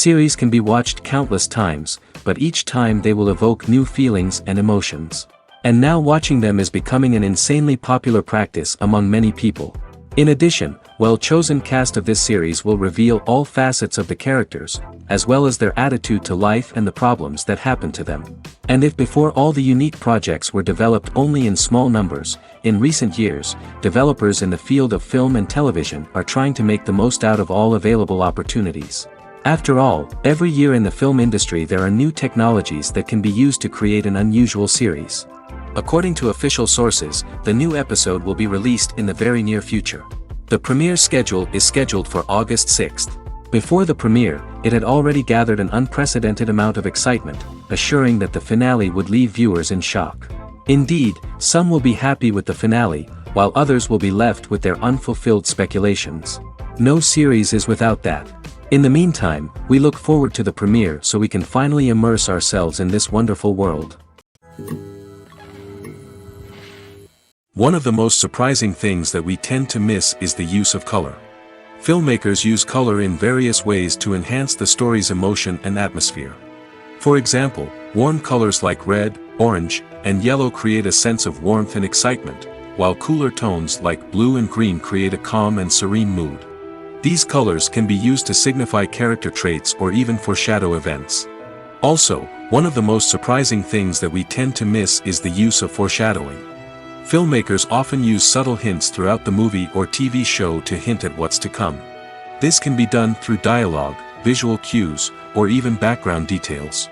Series can be watched countless times, but each time they will evoke new feelings and emotions. And now watching them is becoming an insanely popular practice among many people. In addition, well-chosen cast of this series will reveal all facets of the characters, as well as their attitude to life and the problems that happen to them. And if before all the unique projects were developed only in small numbers, in recent years, developers in the field of film and television are trying to make the most out of all available opportunities. After all, every year in the film industry there are new technologies that can be used to create an unusual series. According to official sources, the new episode will be released in the very near future. The premiere schedule is scheduled for August 6th. Before the premiere, it had already gathered an unprecedented amount of excitement, assuring that the finale would leave viewers in shock. Indeed, some will be happy with the finale, while others will be left with their unfulfilled speculations. No series is without that. In the meantime, we look forward to the premiere so we can finally immerse ourselves in this wonderful world. One of the most surprising things that we tend to miss is the use of color. Filmmakers use color in various ways to enhance the story's emotion and atmosphere. For example, warm colors like red, orange, and yellow create a sense of warmth and excitement, while cooler tones like blue and green create a calm and serene mood. These colors can be used to signify character traits or even foreshadow events. Also, one of the most surprising things that we tend to miss is the use of foreshadowing. Filmmakers often use subtle hints throughout the movie or TV show to hint at what's to come. This can be done through dialogue, visual cues, or even background details.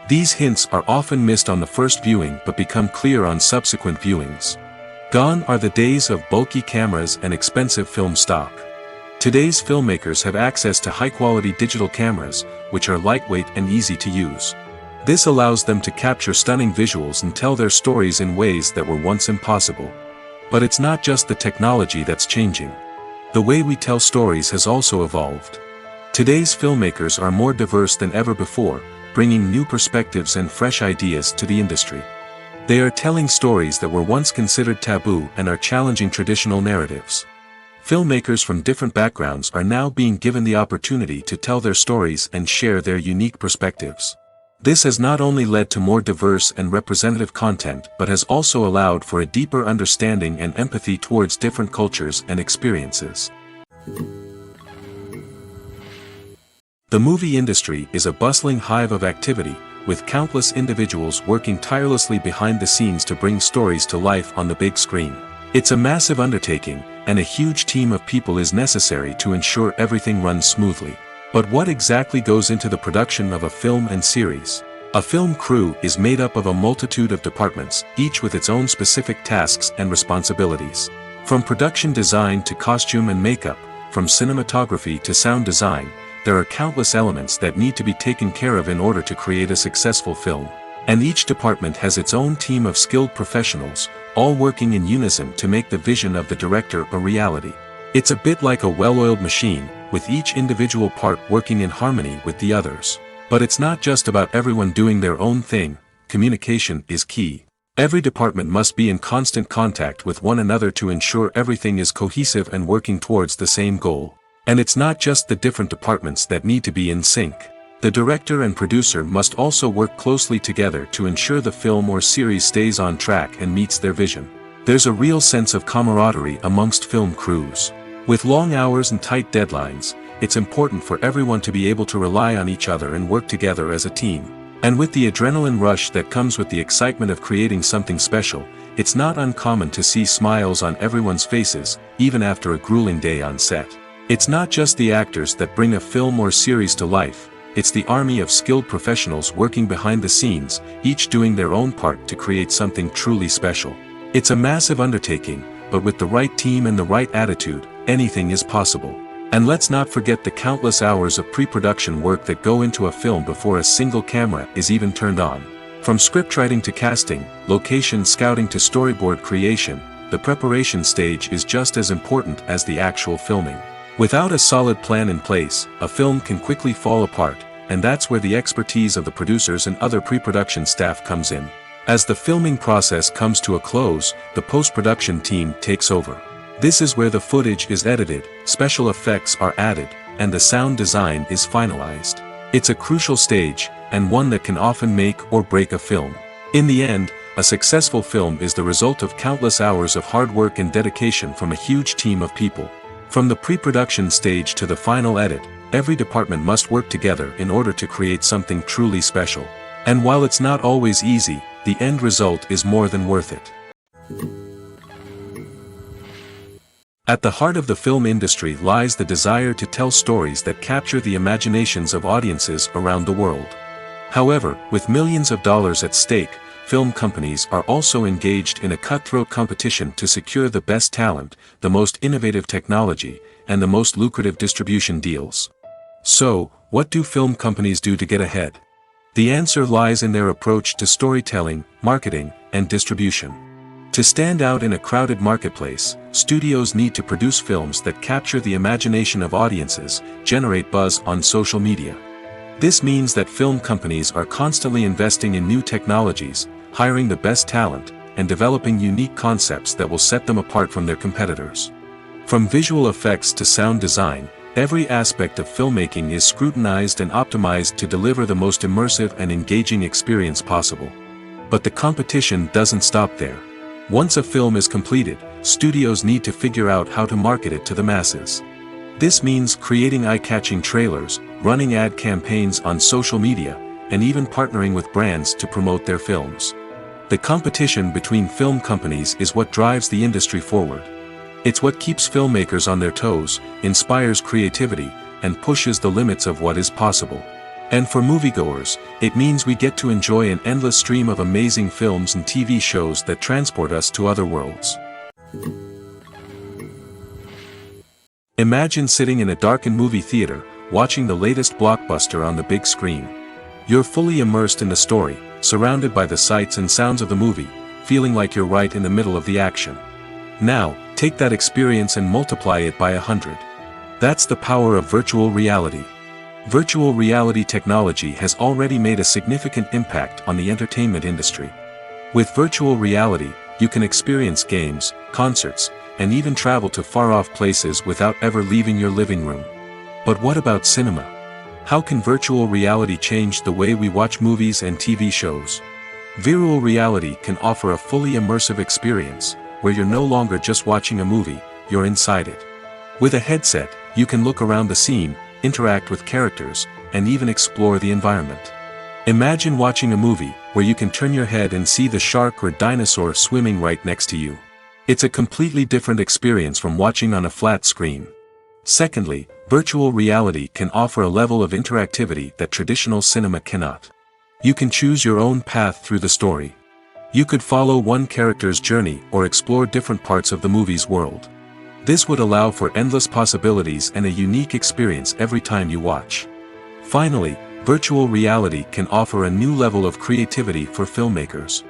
These hints are often missed on the first viewing but become clear on subsequent viewings. Gone are the days of bulky cameras and expensive film stock. Today's filmmakers have access to high-quality digital cameras, which are lightweight and easy to use. This allows them to capture stunning visuals and tell their stories in ways that were once impossible. But it's not just the technology that's changing. The way we tell stories has also evolved. Today's filmmakers are more diverse than ever before, bringing new perspectives and fresh ideas to the industry. They are telling stories that were once considered taboo and are challenging traditional narratives. Filmmakers from different backgrounds are now being given the opportunity to tell their stories and share their unique perspectives. This has not only led to more diverse and representative content but has also allowed for a deeper understanding and empathy towards different cultures and experiences. The movie industry is a bustling hive of activity, with countless individuals working tirelessly behind the scenes to bring stories to life on the big screen. It's a massive undertaking, and a huge team of people is necessary to ensure everything runs smoothly. But what exactly goes into the production of a film and series? A film crew is made up of a multitude of departments, each with its own specific tasks and responsibilities. From production design to costume and makeup, from cinematography to sound design, there are countless elements that need to be taken care of in order to create a successful film. And each department has its own team of skilled professionals, all working in unison to make the vision of the director a reality. It's a bit like a well-oiled machine, with each individual part working in harmony with the others. But it's not just about everyone doing their own thing. Communication is key. Every department must be in constant contact with one another to ensure everything is cohesive and working towards the same goal. And it's not just the different departments that need to be in sync. The director and producer must also work closely together to ensure the film or series stays on track and meets their vision. There's a real sense of camaraderie amongst film crews. With long hours and tight deadlines, it's important for everyone to be able to rely on each other and work together as a team. And with the adrenaline rush that comes with the excitement of creating something special, it's not uncommon to see smiles on everyone's faces, even after a grueling day on set. It's not just the actors that bring a film or series to life, it's the army of skilled professionals working behind the scenes, each doing their own part to create something truly special. It's a massive undertaking, but with the right team and the right attitude, anything is possible. And let's not forget the countless hours of pre-production work that go into a film before a single camera is even turned on. From scriptwriting to casting, location scouting to storyboard creation, the preparation stage is just as important as the actual filming. Without a solid plan in place, a film can quickly fall apart, and that's where the expertise of the producers and other pre-production staff comes in. As the filming process comes to a close, the post-production team takes over. This is where the footage is edited, special effects are added, and the sound design is finalized. It's a crucial stage, and one that can often make or break a film. In the end, a successful film is the result of countless hours of hard work and dedication from a huge team of people. From the pre-production stage to the final edit, every department must work together in order to create something truly special. And while it's not always easy, the end result is more than worth it. At the heart of the film industry lies the desire to tell stories that capture the imaginations of audiences around the world. However, with millions of dollars at stake, film companies are also engaged in a cutthroat competition to secure the best talent, the most innovative technology, and the most lucrative distribution deals. So, what do film companies do to get ahead? The answer lies in their approach to storytelling, marketing, and distribution. To stand out in a crowded marketplace, studios need to produce films that capture the imagination of audiences, generate buzz on social media. This means that film companies are constantly investing in new technologies, hiring the best talent, and developing unique concepts that will set them apart from their competitors. From visual effects to sound design, every aspect of filmmaking is scrutinized and optimized to deliver the most immersive and engaging experience possible. But the competition doesn't stop there. Once a film is completed, studios need to figure out how to market it to the masses. This means creating eye-catching trailers, running ad campaigns on social media, and even partnering with brands to promote their films. The competition between film companies is what drives the industry forward. It's what keeps filmmakers on their toes, inspires creativity, and pushes the limits of what is possible. And for moviegoers, it means we get to enjoy an endless stream of amazing films and TV shows that transport us to other worlds. Imagine sitting in a darkened movie theater, watching the latest blockbuster on the big screen. You're fully immersed in the story, surrounded by the sights and sounds of the movie, feeling like you're right in the middle of the action. Now, take that experience and multiply it by 100. That's the power of virtual reality. Virtual reality technology has already made a significant impact on the entertainment industry. With virtual reality, you can experience games, concerts, and even travel to far-off places without ever leaving your living room. But what about cinema? How can virtual reality change the way we watch movies and TV shows? Virtual reality can offer a fully immersive experience, where you're no longer just watching a movie, you're inside it. With a headset, you can look around the scene, interact with characters, and even explore the environment. Imagine watching a movie where you can turn your head and see the shark or dinosaur swimming right next to you. It's a completely different experience from watching on a flat screen. Secondly, virtual reality can offer a level of interactivity that traditional cinema cannot. You can choose your own path through the story. You could follow one character's journey or explore different parts of the movie's world. This would allow for endless possibilities and a unique experience every time you watch. Finally, virtual reality can offer a new level of creativity for filmmakers.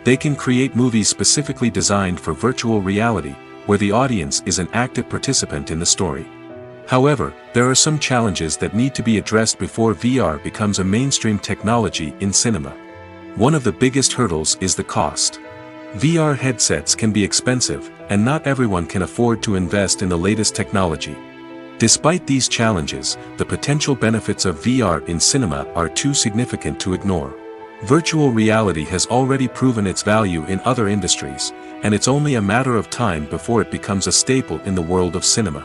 They can create movies specifically designed for virtual reality, where the audience is an active participant in the story. However, there are some challenges that need to be addressed before VR becomes a mainstream technology in cinema. One of the biggest hurdles is the cost. VR headsets can be expensive, and not everyone can afford to invest in the latest technology. Despite these challenges, the potential benefits of VR in cinema are too significant to ignore. Virtual reality has already proven its value in other industries, and it's only a matter of time before it becomes a staple in the world of cinema.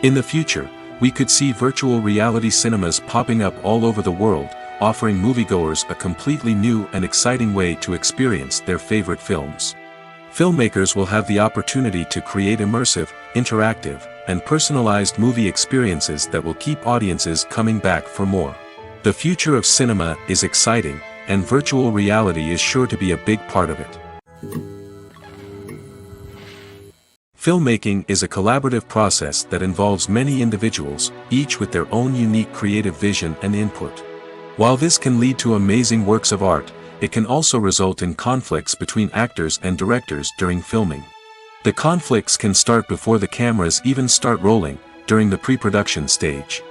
In the future, we could see virtual reality cinemas popping up all over the world, offering moviegoers a completely new and exciting way to experience their favorite films. Filmmakers will have the opportunity to create immersive, interactive, and personalized movie experiences that will keep audiences coming back for more. The future of cinema is exciting, and virtual reality is sure to be a big part of it. Filmmaking is a collaborative process that involves many individuals, each with their own unique creative vision and input. While this can lead to amazing works of art, it can also result in conflicts between actors and directors during filming. The conflicts can start before the cameras even start rolling, during the pre-production stage.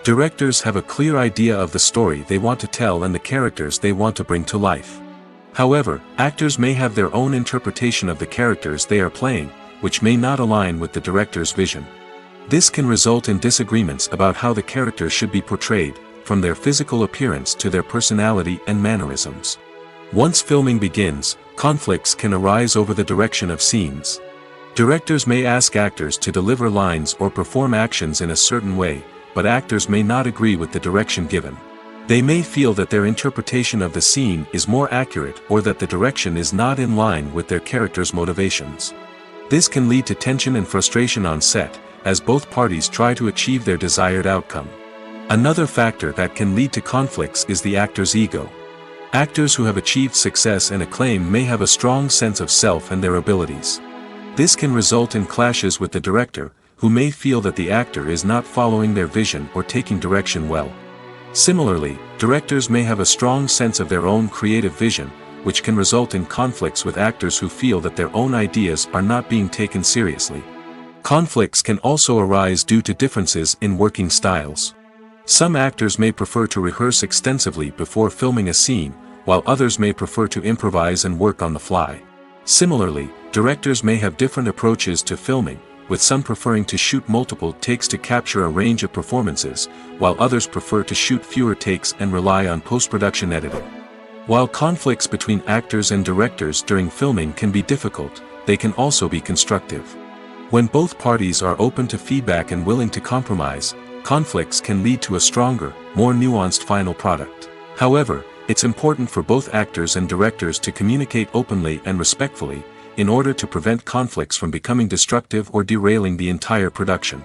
Directors have a clear idea of the story they want to tell and the characters they want to bring to life. However, actors may have their own interpretation of the characters they are playing, which may not align with the director's vision. This can result in disagreements about how the character should be portrayed, from their physical appearance to their personality and mannerisms. Once filming begins, conflicts can arise over the direction of scenes. Directors may ask actors to deliver lines or perform actions in a certain way, but actors may not agree with the direction given. They may feel that their interpretation of the scene is more accurate or that the direction is not in line with their character's motivations. This can lead to tension and frustration on set, as both parties try to achieve their desired outcome. Another factor that can lead to conflicts is the actor's ego. Actors who have achieved success and acclaim may have a strong sense of self and their abilities. This can result in clashes with the director, who may feel that the actor is not following their vision or taking direction well. Similarly, directors may have a strong sense of their own creative vision, which can result in conflicts with actors who feel that their own ideas are not being taken seriously. Conflicts can also arise due to differences in working styles. Some actors may prefer to rehearse extensively before filming a scene, while others may prefer to improvise and work on the fly. Similarly, directors may have different approaches to filming, with some preferring to shoot multiple takes to capture a range of performances, while others prefer to shoot fewer takes and rely on post-production editing. While conflicts between actors and directors during filming can be difficult, they can also be constructive. When both parties are open to feedback and willing to compromise, conflicts can lead to a stronger, more nuanced final product. However, it's important for both actors and directors to communicate openly and respectfully, in order to prevent conflicts from becoming destructive or derailing the entire production.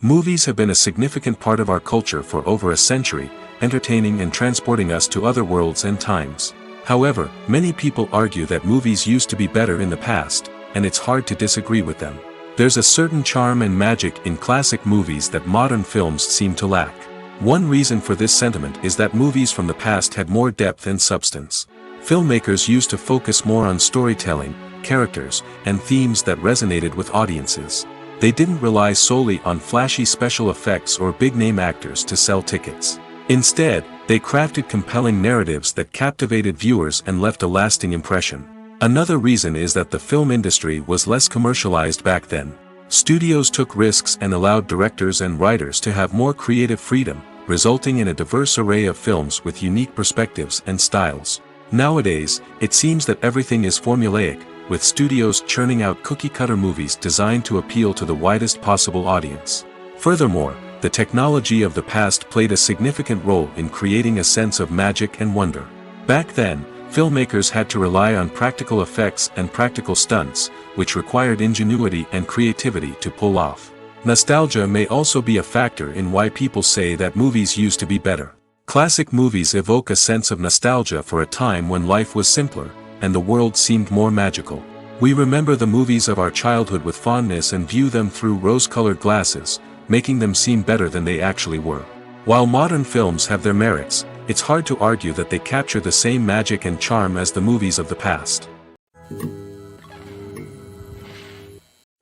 Movies have been a significant part of our culture for over a century, entertaining and transporting us to other worlds and times. However, many people argue that movies used to be better in the past, and it's hard to disagree with them. There's a certain charm and magic in classic movies that modern films seem to lack. One reason for this sentiment is that movies from the past had more depth and substance. Filmmakers used to focus more on storytelling, characters, and themes that resonated with audiences. They didn't rely solely on flashy special effects or big-name actors to sell tickets. Instead, they crafted compelling narratives that captivated viewers and left a lasting impression. Another reason is that the film industry was less commercialized back then. Studios took risks and allowed directors and writers to have more creative freedom, resulting in a diverse array of films with unique perspectives and styles. Nowadays, it seems that everything is formulaic, with studios churning out cookie-cutter movies designed to appeal to the widest possible audience. Furthermore, the technology of the past played a significant role in creating a sense of magic and wonder. Back then, filmmakers had to rely on practical effects and practical stunts, which required ingenuity and creativity to pull off. Nostalgia may also be a factor in why people say that movies used to be better. Classic movies evoke a sense of nostalgia for a time when life was simpler, and the world seemed more magical. We remember the movies of our childhood with fondness and view them through rose-colored glasses, making them seem better than they actually were. While modern films have their merits, it's hard to argue that they capture the same magic and charm as the movies of the past.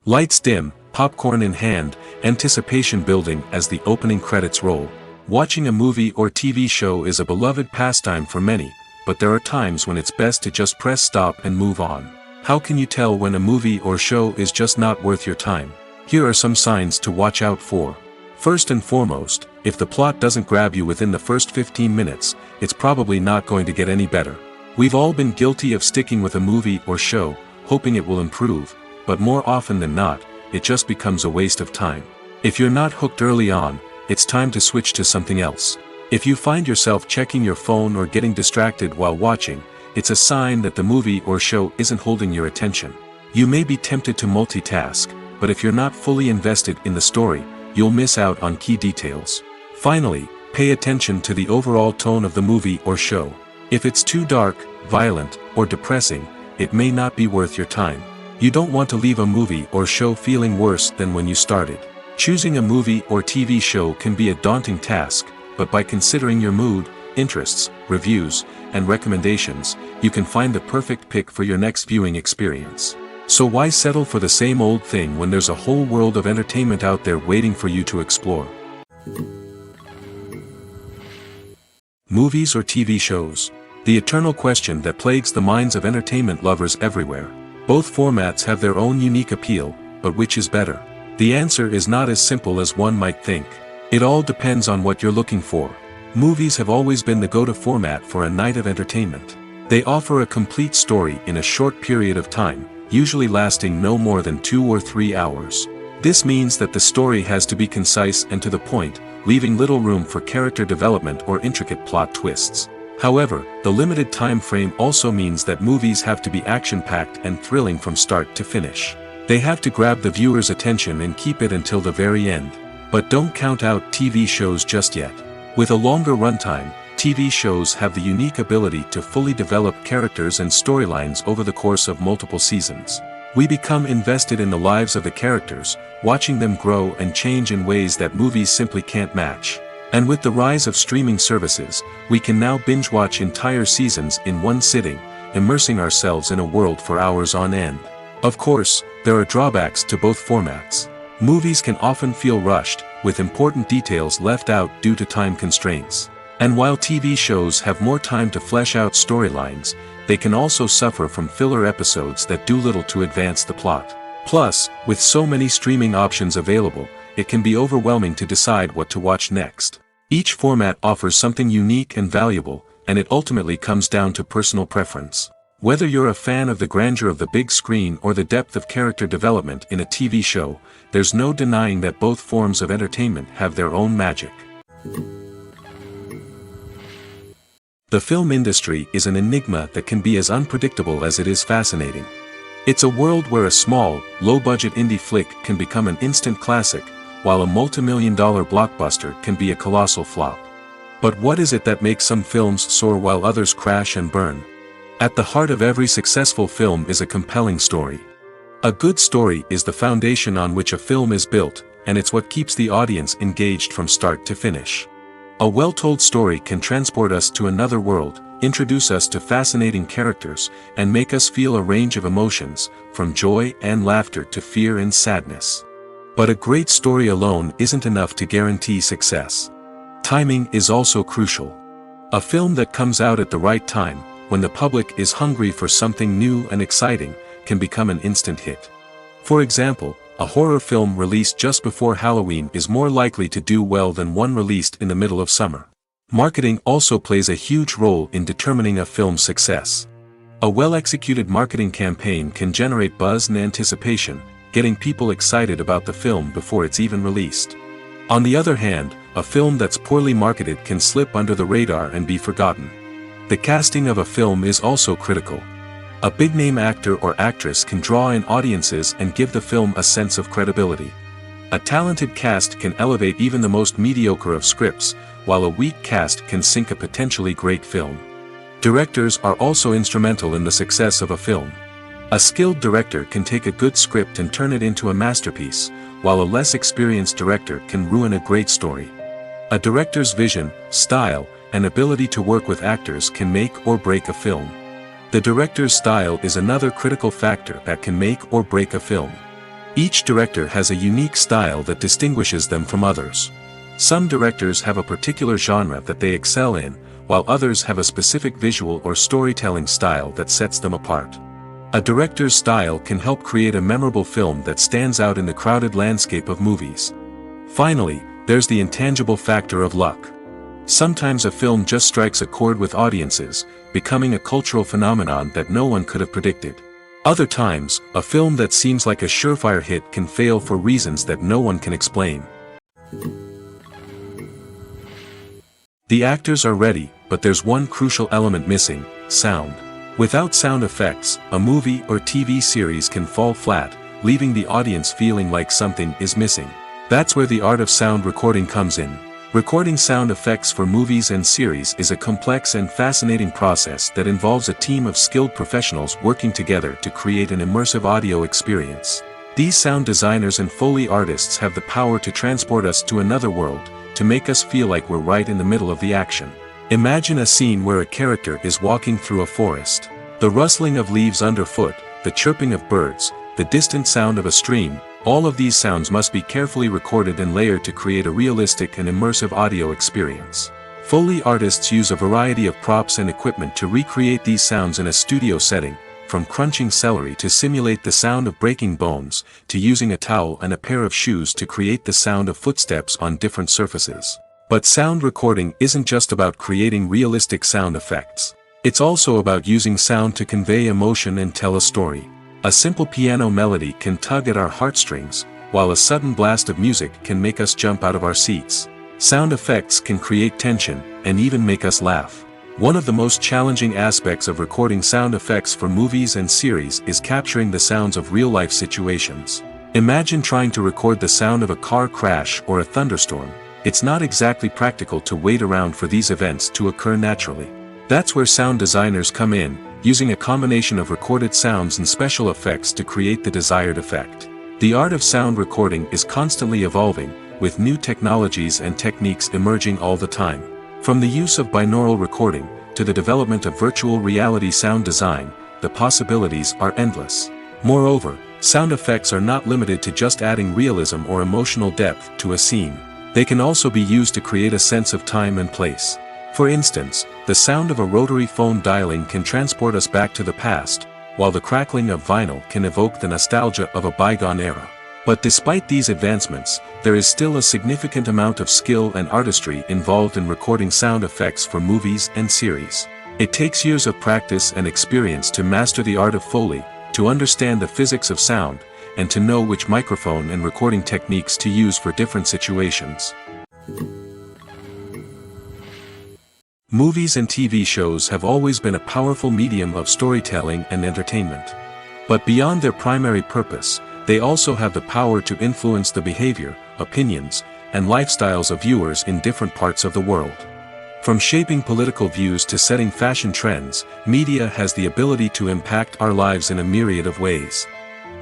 Lights dim, popcorn in hand, anticipation building as the opening credits roll. Watching a movie or TV show is a beloved pastime for many, but there are times when it's best to just press stop and move on. How can you tell when a movie or show is just not worth your time? Here are some signs to watch out for. First and foremost, if the plot doesn't grab you within the first 15 minutes, it's probably not going to get any better. We've all been guilty of sticking with a movie or show, hoping it will improve, but more often than not, it just becomes a waste of time. If you're not hooked early on, it's time to switch to something else. If you find yourself checking your phone or getting distracted while watching, it's a sign that the movie or show isn't holding your attention. You may be tempted to multitask, but if you're not fully invested in the story, you'll miss out on key details. Finally, pay attention to the overall tone of the movie or show. If it's too dark, violent, or depressing, it may not be worth your time. You don't want to leave a movie or show feeling worse than when you started. Choosing a movie or TV show can be a daunting task, but by considering your mood, interests, reviews, and recommendations, you can find the perfect pick for your next viewing experience. So why settle for the same old thing when there's a whole world of entertainment out there waiting for you to explore? Movies or TV shows? The eternal question that plagues the minds of entertainment lovers everywhere. Both formats have their own unique appeal, but which is better? The answer is not as simple as one might think. It all depends on what you're looking for. Movies have always been the go-to format for a night of entertainment. They offer a complete story in a short period of time, usually lasting no more than 2 or 3 hours. This means that the story has to be concise and to the point, leaving little room for character development or intricate plot twists. However, the limited time frame also means that movies have to be action-packed and thrilling from start to finish. They have to grab the viewer's attention and keep it until the very end. But don't count out TV shows just yet. With a longer runtime, TV shows have the unique ability to fully develop characters and storylines over the course of multiple seasons. We become invested in the lives of the characters, watching them grow and change in ways that movies simply can't match. And with the rise of streaming services, we can now binge-watch entire seasons in one sitting, immersing ourselves in a world for hours on end. Of course, there are drawbacks to both formats. Movies can often feel rushed, with important details left out due to time constraints. And while TV shows have more time to flesh out storylines, they can also suffer from filler episodes that do little to advance the plot. Plus, with so many streaming options available, it can be overwhelming to decide what to watch next. Each format offers something unique and valuable, and it ultimately comes down to personal preference. Whether you're a fan of the grandeur of the big screen or the depth of character development in a TV show, there's no denying that both forms of entertainment have their own magic. The film industry is an enigma that can be as unpredictable as it is fascinating. It's a world where a small, low-budget indie flick can become an instant classic, while a multi-million-dollar blockbuster can be a colossal flop. But what is it that makes some films soar while others crash and burn? At the heart of every successful film is a compelling story. A good story is the foundation on which a film is built, and it's what keeps the audience engaged from start to finish. A well-told story can transport us to another world, introduce us to fascinating characters, and make us feel a range of emotions, from joy and laughter to fear and sadness. But a great story alone isn't enough to guarantee success. Timing is also crucial. A film that comes out at the right time, when the public is hungry for something new and exciting, can become an instant hit. For example, a horror film released just before Halloween is more likely to do well than one released in the middle of summer. Marketing also plays a huge role in determining a film's success. A well-executed marketing campaign can generate buzz and anticipation, getting people excited about the film before it's even released. On the other hand, a film that's poorly marketed can slip under the radar and be forgotten. The casting of a film is also critical. A big-name actor or actress can draw in audiences and give the film a sense of credibility. A talented cast can elevate even the most mediocre of scripts, while a weak cast can sink a potentially great film. Directors are also instrumental in the success of a film. A skilled director can take a good script and turn it into a masterpiece, while a less experienced director can ruin a great story. A director's vision, style, and ability to work with actors can make or break a film. The director's style is another critical factor that can make or break a film. Each director has a unique style that distinguishes them from others. Some directors have a particular genre that they excel in, while others have a specific visual or storytelling style that sets them apart. A director's style can help create a memorable film that stands out in the crowded landscape of movies. Finally, there's the intangible factor of luck. Sometimes a film just strikes a chord with audiences, becoming a cultural phenomenon that no one could have predicted. Other times, a film that seems like a surefire hit can fail for reasons that no one can explain. The actors are ready, but there's one crucial element missing: sound. Without sound effects, a movie or TV series can fall flat, leaving the audience feeling like something is missing. That's where the art of sound recording comes in. Recording sound effects for movies and series is a complex and fascinating process that involves a team of skilled professionals working together to create an immersive audio experience. These sound designers and Foley artists have the power to transport us to another world, to make us feel like we're right in the middle of the action. Imagine a scene where a character is walking through a forest. The rustling of leaves underfoot, the chirping of birds, the distant sound of a stream, all of these sounds must be carefully recorded and layered to create a realistic and immersive audio experience. Foley artists use a variety of props and equipment to recreate these sounds in a studio setting, from crunching celery to simulate the sound of breaking bones, to using a towel and a pair of shoes to create the sound of footsteps on different surfaces. But sound recording isn't just about creating realistic sound effects. It's also about using sound to convey emotion and tell a story. A simple piano melody can tug at our heartstrings, while a sudden blast of music can make us jump out of our seats. Sound effects can create tension, and even make us laugh. One of the most challenging aspects of recording sound effects for movies and series is capturing the sounds of real-life situations. Imagine trying to record the sound of a car crash or a thunderstorm. It's not exactly practical to wait around for these events to occur naturally. That's where sound designers come in, using a combination of recorded sounds and special effects to create the desired effect. The art of sound recording is constantly evolving, with new technologies and techniques emerging all the time. From the use of binaural recording, to the development of virtual reality sound design, the possibilities are endless. Moreover, sound effects are not limited to just adding realism or emotional depth to a scene. They can also be used to create a sense of time and place. For instance, the sound of a rotary phone dialing can transport us back to the past, while the crackling of vinyl can evoke the nostalgia of a bygone era. But despite these advancements, there is still a significant amount of skill and artistry involved in recording sound effects for movies and series. It takes years of practice and experience to master the art of Foley, to understand the physics of sound, and to know which microphone and recording techniques to use for different situations. Movies and TV shows have always been a powerful medium of storytelling and entertainment. But beyond their primary purpose, they also have the power to influence the behavior, opinions, and lifestyles of viewers in different parts of the world. From shaping political views to setting fashion trends, media has the ability to impact our lives in a myriad of ways.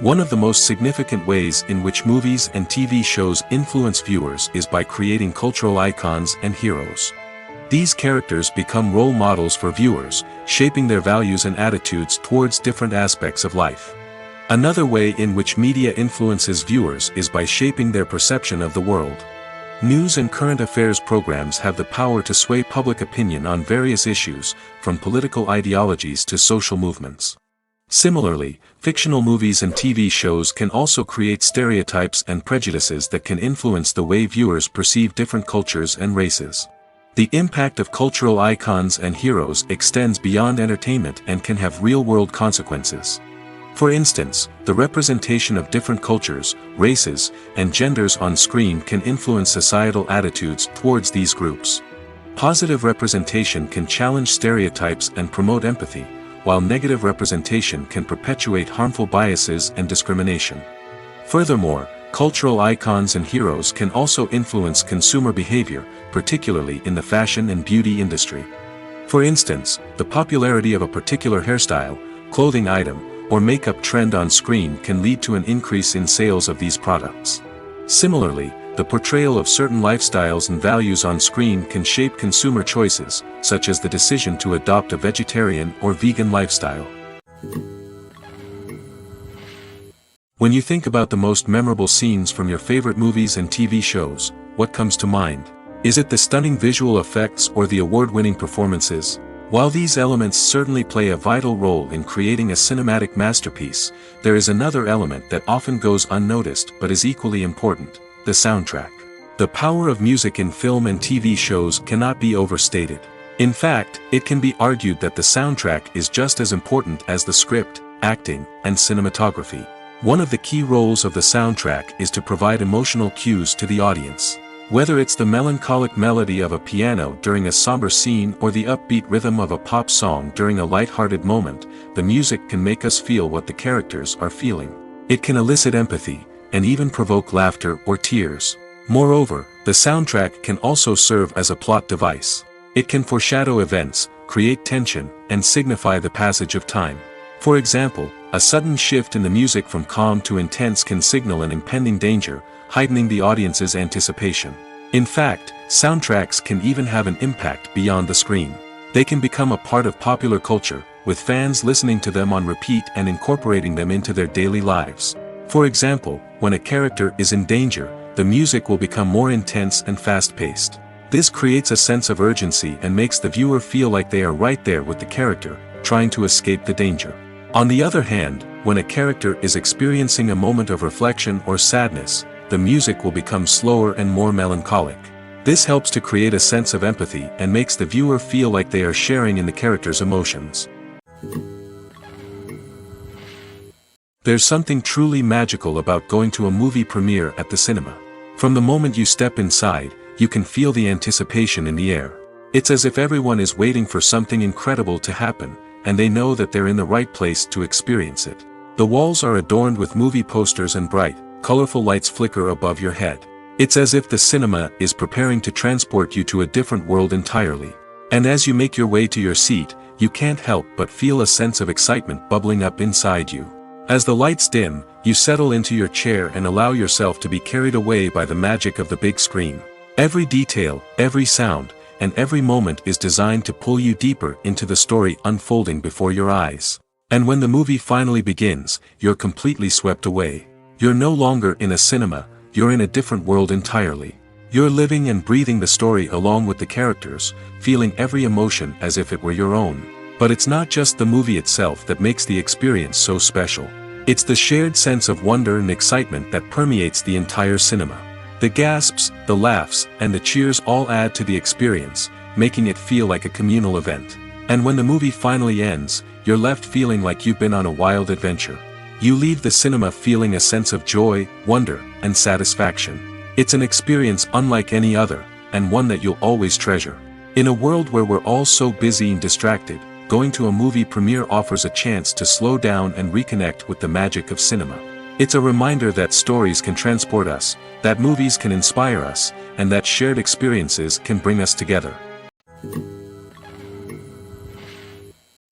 One of the most significant ways in which movies and TV shows influence viewers is by creating cultural icons and heroes. These characters become role models for viewers, shaping their values and attitudes towards different aspects of life. Another way in which media influences viewers is by shaping their perception of the world. News and current affairs programs have the power to sway public opinion on various issues, from political ideologies to social movements. Similarly, fictional movies and TV shows can also create stereotypes and prejudices that can influence the way viewers perceive different cultures and races. The impact of cultural icons and heroes extends beyond entertainment and can have real-world consequences. For instance, the representation of different cultures, races, and genders on screen can influence societal attitudes towards these groups. Positive representation can challenge stereotypes and promote empathy, while negative representation can perpetuate harmful biases and discrimination. Furthermore, cultural icons and heroes can also influence consumer behavior, particularly in the fashion and beauty industry. For instance, the popularity of a particular hairstyle, clothing item, or makeup trend on screen can lead to an increase in sales of these products. Similarly, the portrayal of certain lifestyles and values on screen can shape consumer choices, such as the decision to adopt a vegetarian or vegan lifestyle. When you think about the most memorable scenes from your favorite movies and TV shows, what comes to mind? Is it the stunning visual effects or the award-winning performances? While these elements certainly play a vital role in creating a cinematic masterpiece, there is another element that often goes unnoticed but is equally important: the soundtrack. The power of music in film and TV shows cannot be overstated. In fact, it can be argued that the soundtrack is just as important as the script, acting, and cinematography. One of the key roles of the soundtrack is to provide emotional cues to the audience. Whether it's the melancholic melody of a piano during a somber scene or the upbeat rhythm of a pop song during a light-hearted moment, the music can make us feel what the characters are feeling. It can elicit empathy, and even provoke laughter or tears. Moreover, the soundtrack can also serve as a plot device. It can foreshadow events, create tension, and signify the passage of time. For example, a sudden shift in the music from calm to intense can signal an impending danger, heightening the audience's anticipation. In fact, soundtracks can even have an impact beyond the screen. They can become a part of popular culture, with fans listening to them on repeat and incorporating them into their daily lives. For example, when a character is in danger, the music will become more intense and fast-paced. This creates a sense of urgency and makes the viewer feel like they are right there with the character, trying to escape the danger. On the other hand, when a character is experiencing a moment of reflection or sadness, the music will become slower and more melancholic. This helps to create a sense of empathy and makes the viewer feel like they are sharing in the character's emotions. There's something truly magical about going to a movie premiere at the cinema. From the moment you step inside, you can feel the anticipation in the air. It's as if everyone is waiting for something incredible to happen, and they know that they're in the right place to experience it. The walls are adorned with movie posters and bright, colorful lights flicker above your head. It's as if the cinema is preparing to transport you to a different world entirely. And as you make your way to your seat, you can't help but feel a sense of excitement bubbling up inside you. As the lights dim, you settle into your chair and allow yourself to be carried away by the magic of the big screen. Every detail, every sound, and every moment is designed to pull you deeper into the story unfolding before your eyes. And when the movie finally begins, you're completely swept away. You're no longer in a cinema, you're in a different world entirely. You're living and breathing the story along with the characters, feeling every emotion as if it were your own. But it's not just the movie itself that makes the experience so special. It's the shared sense of wonder and excitement that permeates the entire cinema. The gasps, the laughs, and the cheers all add to the experience, making it feel like a communal event. And when the movie finally ends, you're left feeling like you've been on a wild adventure. You leave the cinema feeling a sense of joy, wonder, and satisfaction. It's an experience unlike any other, and one that you'll always treasure. In a world where we're all so busy and distracted, going to a movie premiere offers a chance to slow down and reconnect with the magic of cinema. It's a reminder that stories can transport us, that movies can inspire us, and that shared experiences can bring us together.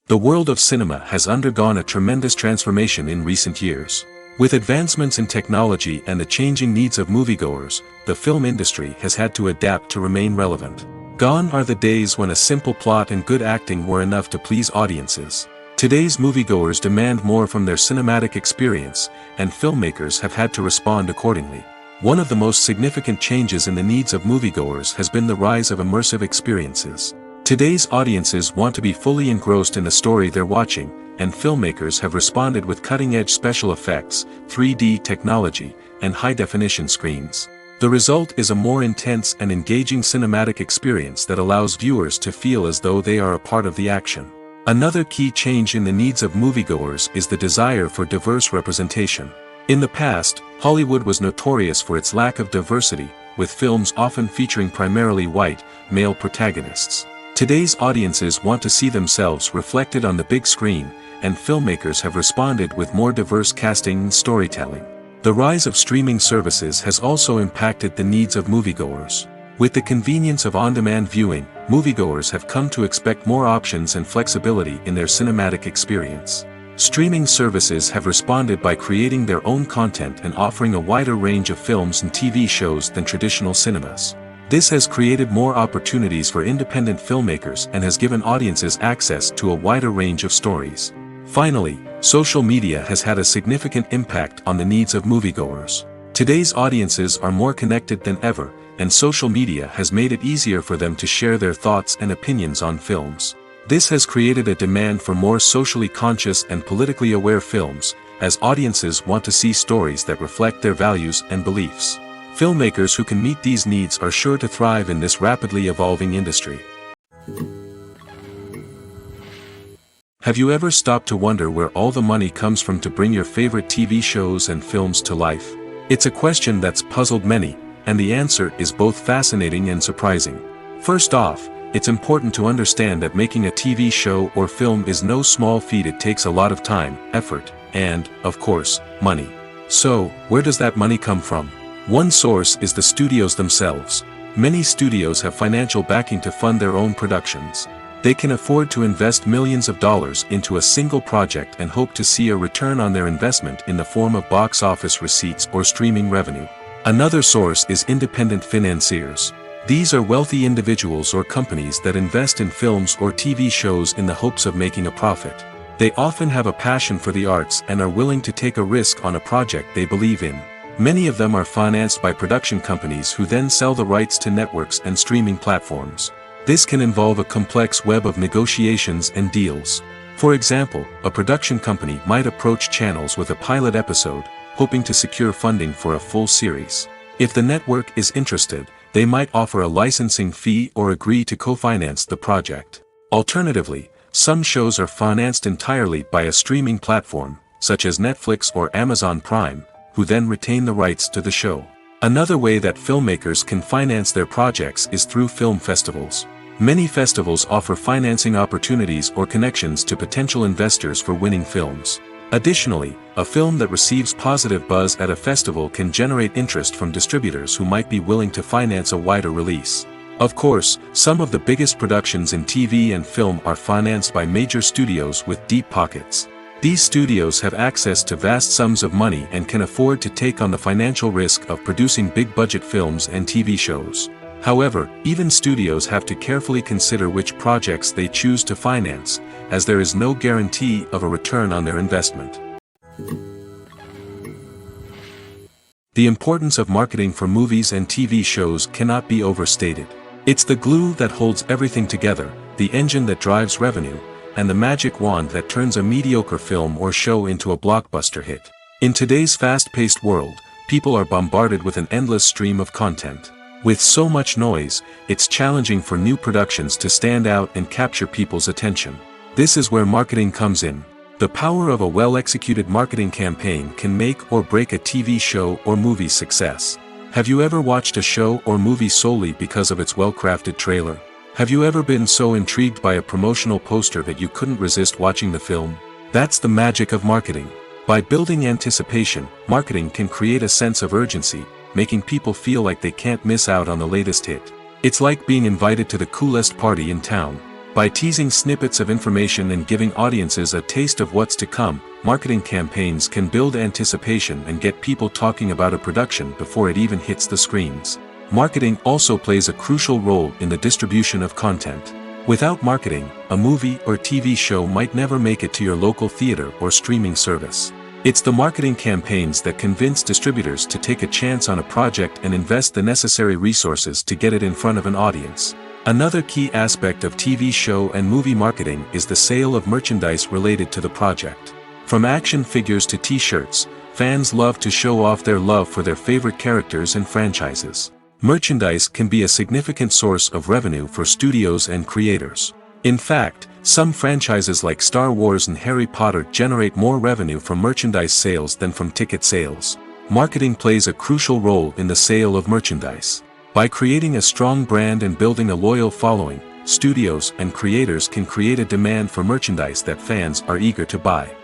The world of cinema has undergone a tremendous transformation in recent years. With advancements in technology and the changing needs of moviegoers, the film industry has had to adapt to remain relevant. Gone are the days when a simple plot and good acting were enough to please audiences. Today's moviegoers demand more from their cinematic experience, and filmmakers have had to respond accordingly. One of the most significant changes in the needs of moviegoers has been the rise of immersive experiences. Today's audiences want to be fully engrossed in the story they're watching, and filmmakers have responded with cutting-edge special effects, 3D technology, and high-definition screens. The result is a more intense and engaging cinematic experience that allows viewers to feel as though they are a part of the action. Another key change in the needs of moviegoers is the desire for diverse representation. In the past, Hollywood was notorious for its lack of diversity, with films often featuring primarily white, male protagonists. Today's audiences want to see themselves reflected on the big screen, and filmmakers have responded with more diverse casting and storytelling. The rise of streaming services has also impacted the needs of moviegoers. With the convenience of on-demand viewing, moviegoers have come to expect more options and flexibility in their cinematic experience. Streaming services have responded by creating their own content and offering a wider range of films and TV shows than traditional cinemas. This has created more opportunities for independent filmmakers and has given audiences access to a wider range of stories. Finally, social media has had a significant impact on the needs of moviegoers. Today's audiences are more connected than ever, and social media has made it easier for them to share their thoughts and opinions on films. This has created a demand for more socially conscious and politically aware films, as audiences want to see stories that reflect their values and beliefs. Filmmakers who can meet these needs are sure to thrive in this rapidly evolving industry. Have you ever stopped to wonder where all the money comes from to bring your favorite TV shows and films to life? It's a question that's puzzled many, and the answer is both fascinating and surprising. First off, it's important to understand that making a TV show or film is no small feat. It takes a lot of time, effort, and, of course, money. So, where does that money come from? One source is the studios themselves. Many studios have financial backing to fund their own productions. They can afford to invest millions of dollars into a single project and hope to see a return on their investment in the form of box office receipts or streaming revenue. Another source is independent financiers. These are wealthy individuals or companies that invest in films or TV shows in the hopes of making a profit. They often have a passion for the arts and are willing to take a risk on a project they believe in. Many of them are financed by production companies who then sell the rights to networks and streaming platforms. This can involve a complex web of negotiations and deals. For example, a production company might approach channels with a pilot episode, hoping to secure funding for a full series. If the network is interested, they might offer a licensing fee or agree to co-finance the project. Alternatively, some shows are financed entirely by a streaming platform, such as Netflix or Amazon Prime, who then retain the rights to the show. Another way that filmmakers can finance their projects is through film festivals. Many festivals offer financing opportunities or connections to potential investors for winning films. Additionally, a film that receives positive buzz at a festival can generate interest from distributors who might be willing to finance a wider release. Of course, some of the biggest productions in TV and film are financed by major studios with deep pockets. These studios have access to vast sums of money and can afford to take on the financial risk of producing big-budget films and TV shows. However, even studios have to carefully consider which projects they choose to finance, as there is no guarantee of a return on their investment. The importance of marketing for movies and TV shows cannot be overstated. It's the glue that holds everything together, the engine that drives revenue, and the magic wand that turns a mediocre film or show into a blockbuster hit. In today's fast-paced world, people are bombarded with an endless stream of content. With so much noise, it's challenging for new productions to stand out and capture people's attention. This is where marketing comes in. The power of a well-executed marketing campaign can make or break a TV show or movie's success. Have you ever watched a show or movie solely because of its well-crafted trailer? Have you ever been so intrigued by a promotional poster that you couldn't resist watching the film? That's the magic of marketing. By building anticipation, marketing can create a sense of urgency, making people feel like they can't miss out on the latest hit. It's like being invited to the coolest party in town. By teasing snippets of information and giving audiences a taste of what's to come, marketing campaigns can build anticipation and get people talking about a production before it even hits the screens. Marketing also plays a crucial role in the distribution of content. Without marketing, a movie or TV show might never make it to your local theater or streaming service. It's the marketing campaigns that convince distributors to take a chance on a project and invest the necessary resources to get it in front of an audience. Another key aspect of TV show and movie marketing is the sale of merchandise related to the project. From action figures to t-shirts, fans love to show off their love for their favorite characters and franchises. Merchandise can be a significant source of revenue for studios and creators. In fact, some franchises like Star Wars and Harry Potter generate more revenue from merchandise sales than from ticket sales. Marketing plays a crucial role in the sale of merchandise. By creating a strong brand and building a loyal following, studios and creators can create a demand for merchandise that fans are eager to buy.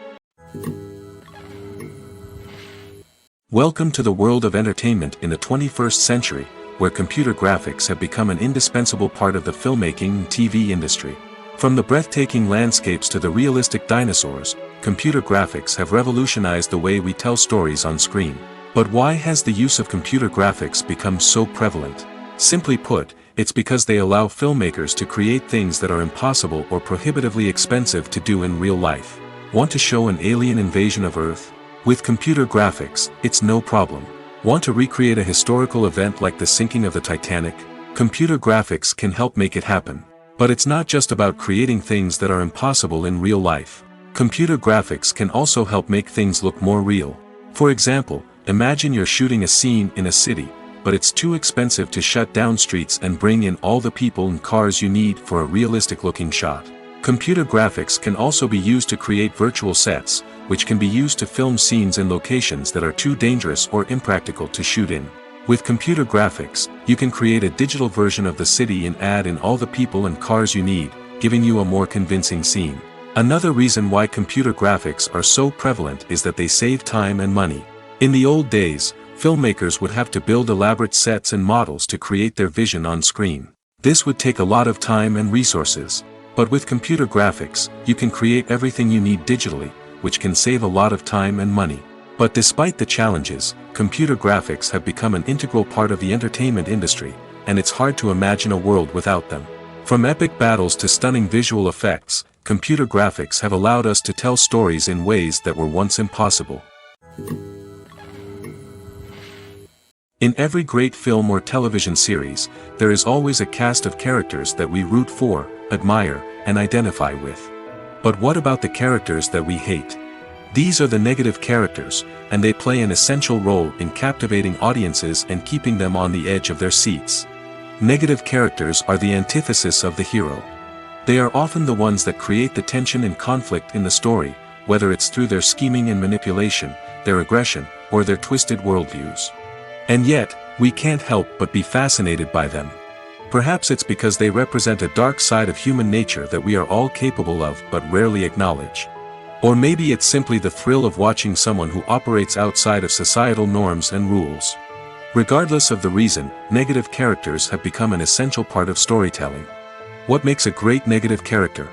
Welcome to the world of entertainment in the 21st century, where computer graphics have become an indispensable part of the filmmaking and TV industry. From the breathtaking landscapes to the realistic dinosaurs, computer graphics have revolutionized the way we tell stories on screen. But why has the use of computer graphics become so prevalent? Simply put, it's because they allow filmmakers to create things that are impossible or prohibitively expensive to do in real life. Want to show an alien invasion of Earth? With computer graphics, it's no problem. Want to recreate a historical event like the sinking of the Titanic? Computer graphics can help make it happen. But it's not just about creating things that are impossible in real life. Computer graphics can also help make things look more real. For example, imagine you're shooting a scene in a city, but it's too expensive to shut down streets and bring in all the people and cars you need for a realistic-looking shot. Computer graphics can also be used to create virtual sets, which can be used to film scenes in locations that are too dangerous or impractical to shoot in. With computer graphics, you can create a digital version of the city and add in all the people and cars you need, giving you a more convincing scene. Another reason why computer graphics are so prevalent is that they save time and money. In the old days, filmmakers would have to build elaborate sets and models to create their vision on screen. This would take a lot of time and resources. But with computer graphics, you can create everything you need digitally, which can save a lot of time and money. But despite the challenges, computer graphics have become an integral part of the entertainment industry, and it's hard to imagine a world without them. From epic battles to stunning visual effects, computer graphics have allowed us to tell stories in ways that were once impossible. In every great film or television series, there is always a cast of characters that we root for, admire, and identify with. But what about the characters that we hate? These are the negative characters, and they play an essential role in captivating audiences and keeping them on the edge of their seats. Negative characters are the antithesis of the hero. They are often the ones that create the tension and conflict in the story, whether it's through their scheming and manipulation, their aggression, or their twisted worldviews. And yet, we can't help but be fascinated by them. Perhaps it's because they represent a dark side of human nature that we are all capable of but rarely acknowledge. Or maybe it's simply the thrill of watching someone who operates outside of societal norms and rules. Regardless of the reason, negative characters have become an essential part of storytelling. What makes a great negative character?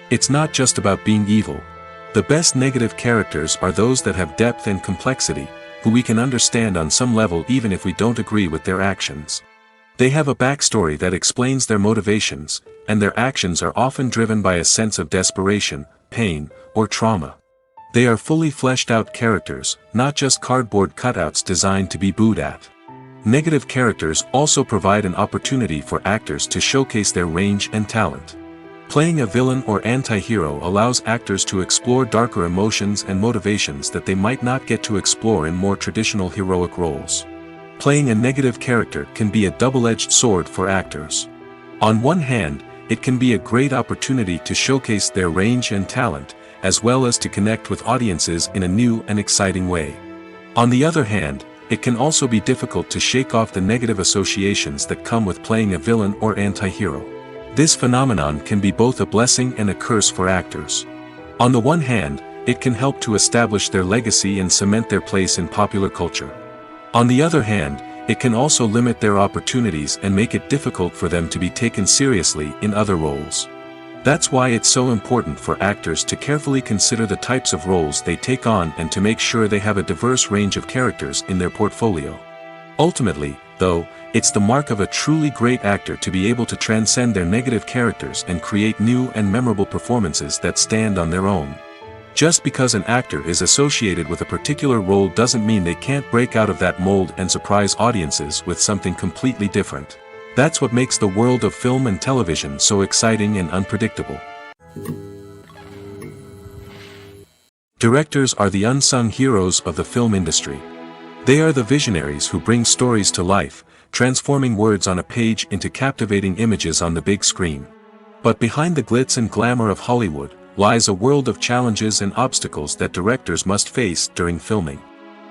It's not just about being evil. The best negative characters are those that have depth and complexity, who we can understand on some level even if we don't agree with their actions. They have a backstory that explains their motivations, and their actions are often driven by a sense of desperation, pain, or trauma. They are fully fleshed out characters, not just cardboard cutouts designed to be booed at. Negative characters also provide an opportunity for actors to showcase their range and talent. Playing a villain or anti-hero allows actors to explore darker emotions and motivations that they might not get to explore in more traditional heroic roles. Playing a negative character can be a double-edged sword for actors. On one hand, it can be a great opportunity to showcase their range and talent, as well as to connect with audiences in a new and exciting way. On the other hand, it can also be difficult to shake off the negative associations that come with playing a villain or anti-hero. This phenomenon can be both a blessing and a curse for actors. On the one hand, it can help to establish their legacy and cement their place in popular culture. On the other hand, it can also limit their opportunities and make it difficult for them to be taken seriously in other roles. That's why it's so important for actors to carefully consider the types of roles they take on and to make sure they have a diverse range of characters in their portfolio. Ultimately, though, it's the mark of a truly great actor to be able to transcend their negative characters and create new and memorable performances that stand on their own. Just because an actor is associated with a particular role doesn't mean they can't break out of that mold and surprise audiences with something completely different. That's what makes the world of film and television so exciting and unpredictable. Directors are the unsung heroes of the film industry. They are the visionaries who bring stories to life, transforming words on a page into captivating images on the big screen. But behind the glitz and glamour of Hollywood lies a world of challenges and obstacles that directors must face during filming.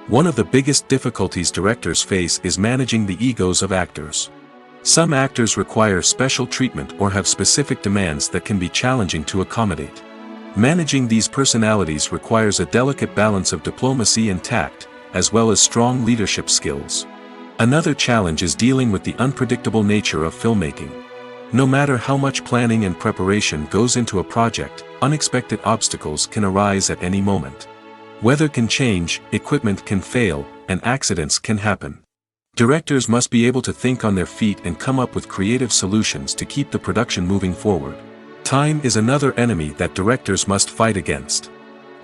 One of the biggest difficulties directors face is managing the egos of actors. Some actors require special treatment or have specific demands that can be challenging to accommodate. Managing these personalities requires a delicate balance of diplomacy and tact, as well as strong leadership skills. Another challenge is dealing with the unpredictable nature of filmmaking. No matter how much planning and preparation goes into a project, unexpected obstacles can arise at any moment. Weather can change, equipment can fail, and accidents can happen. Directors must be able to think on their feet and come up with creative solutions to keep the production moving forward. Time is another enemy that directors must fight against.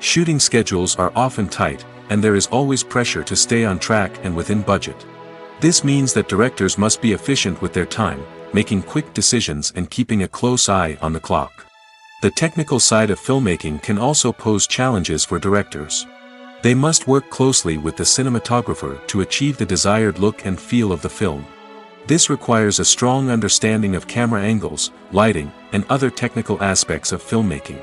Shooting schedules are often tight, and there is always pressure to stay on track and within budget. This means that directors must be efficient with their time, making quick decisions and keeping a close eye on the clock. The technical side of filmmaking can also pose challenges for directors. They must work closely with the cinematographer to achieve the desired look and feel of the film. This requires a strong understanding of camera angles, lighting, and other technical aspects of filmmaking.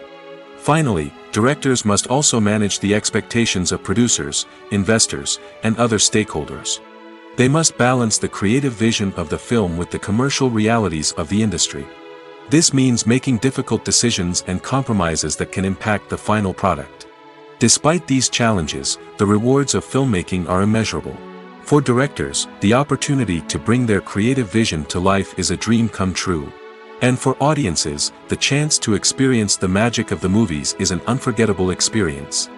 Finally, directors must also manage the expectations of producers, investors, and other stakeholders. They must balance the creative vision of the film with the commercial realities of the industry. This means making difficult decisions and compromises that can impact the final product. Despite these challenges, the rewards of filmmaking are immeasurable. For directors, the opportunity to bring their creative vision to life is a dream come true. And for audiences, the chance to experience the magic of the movies is an unforgettable experience.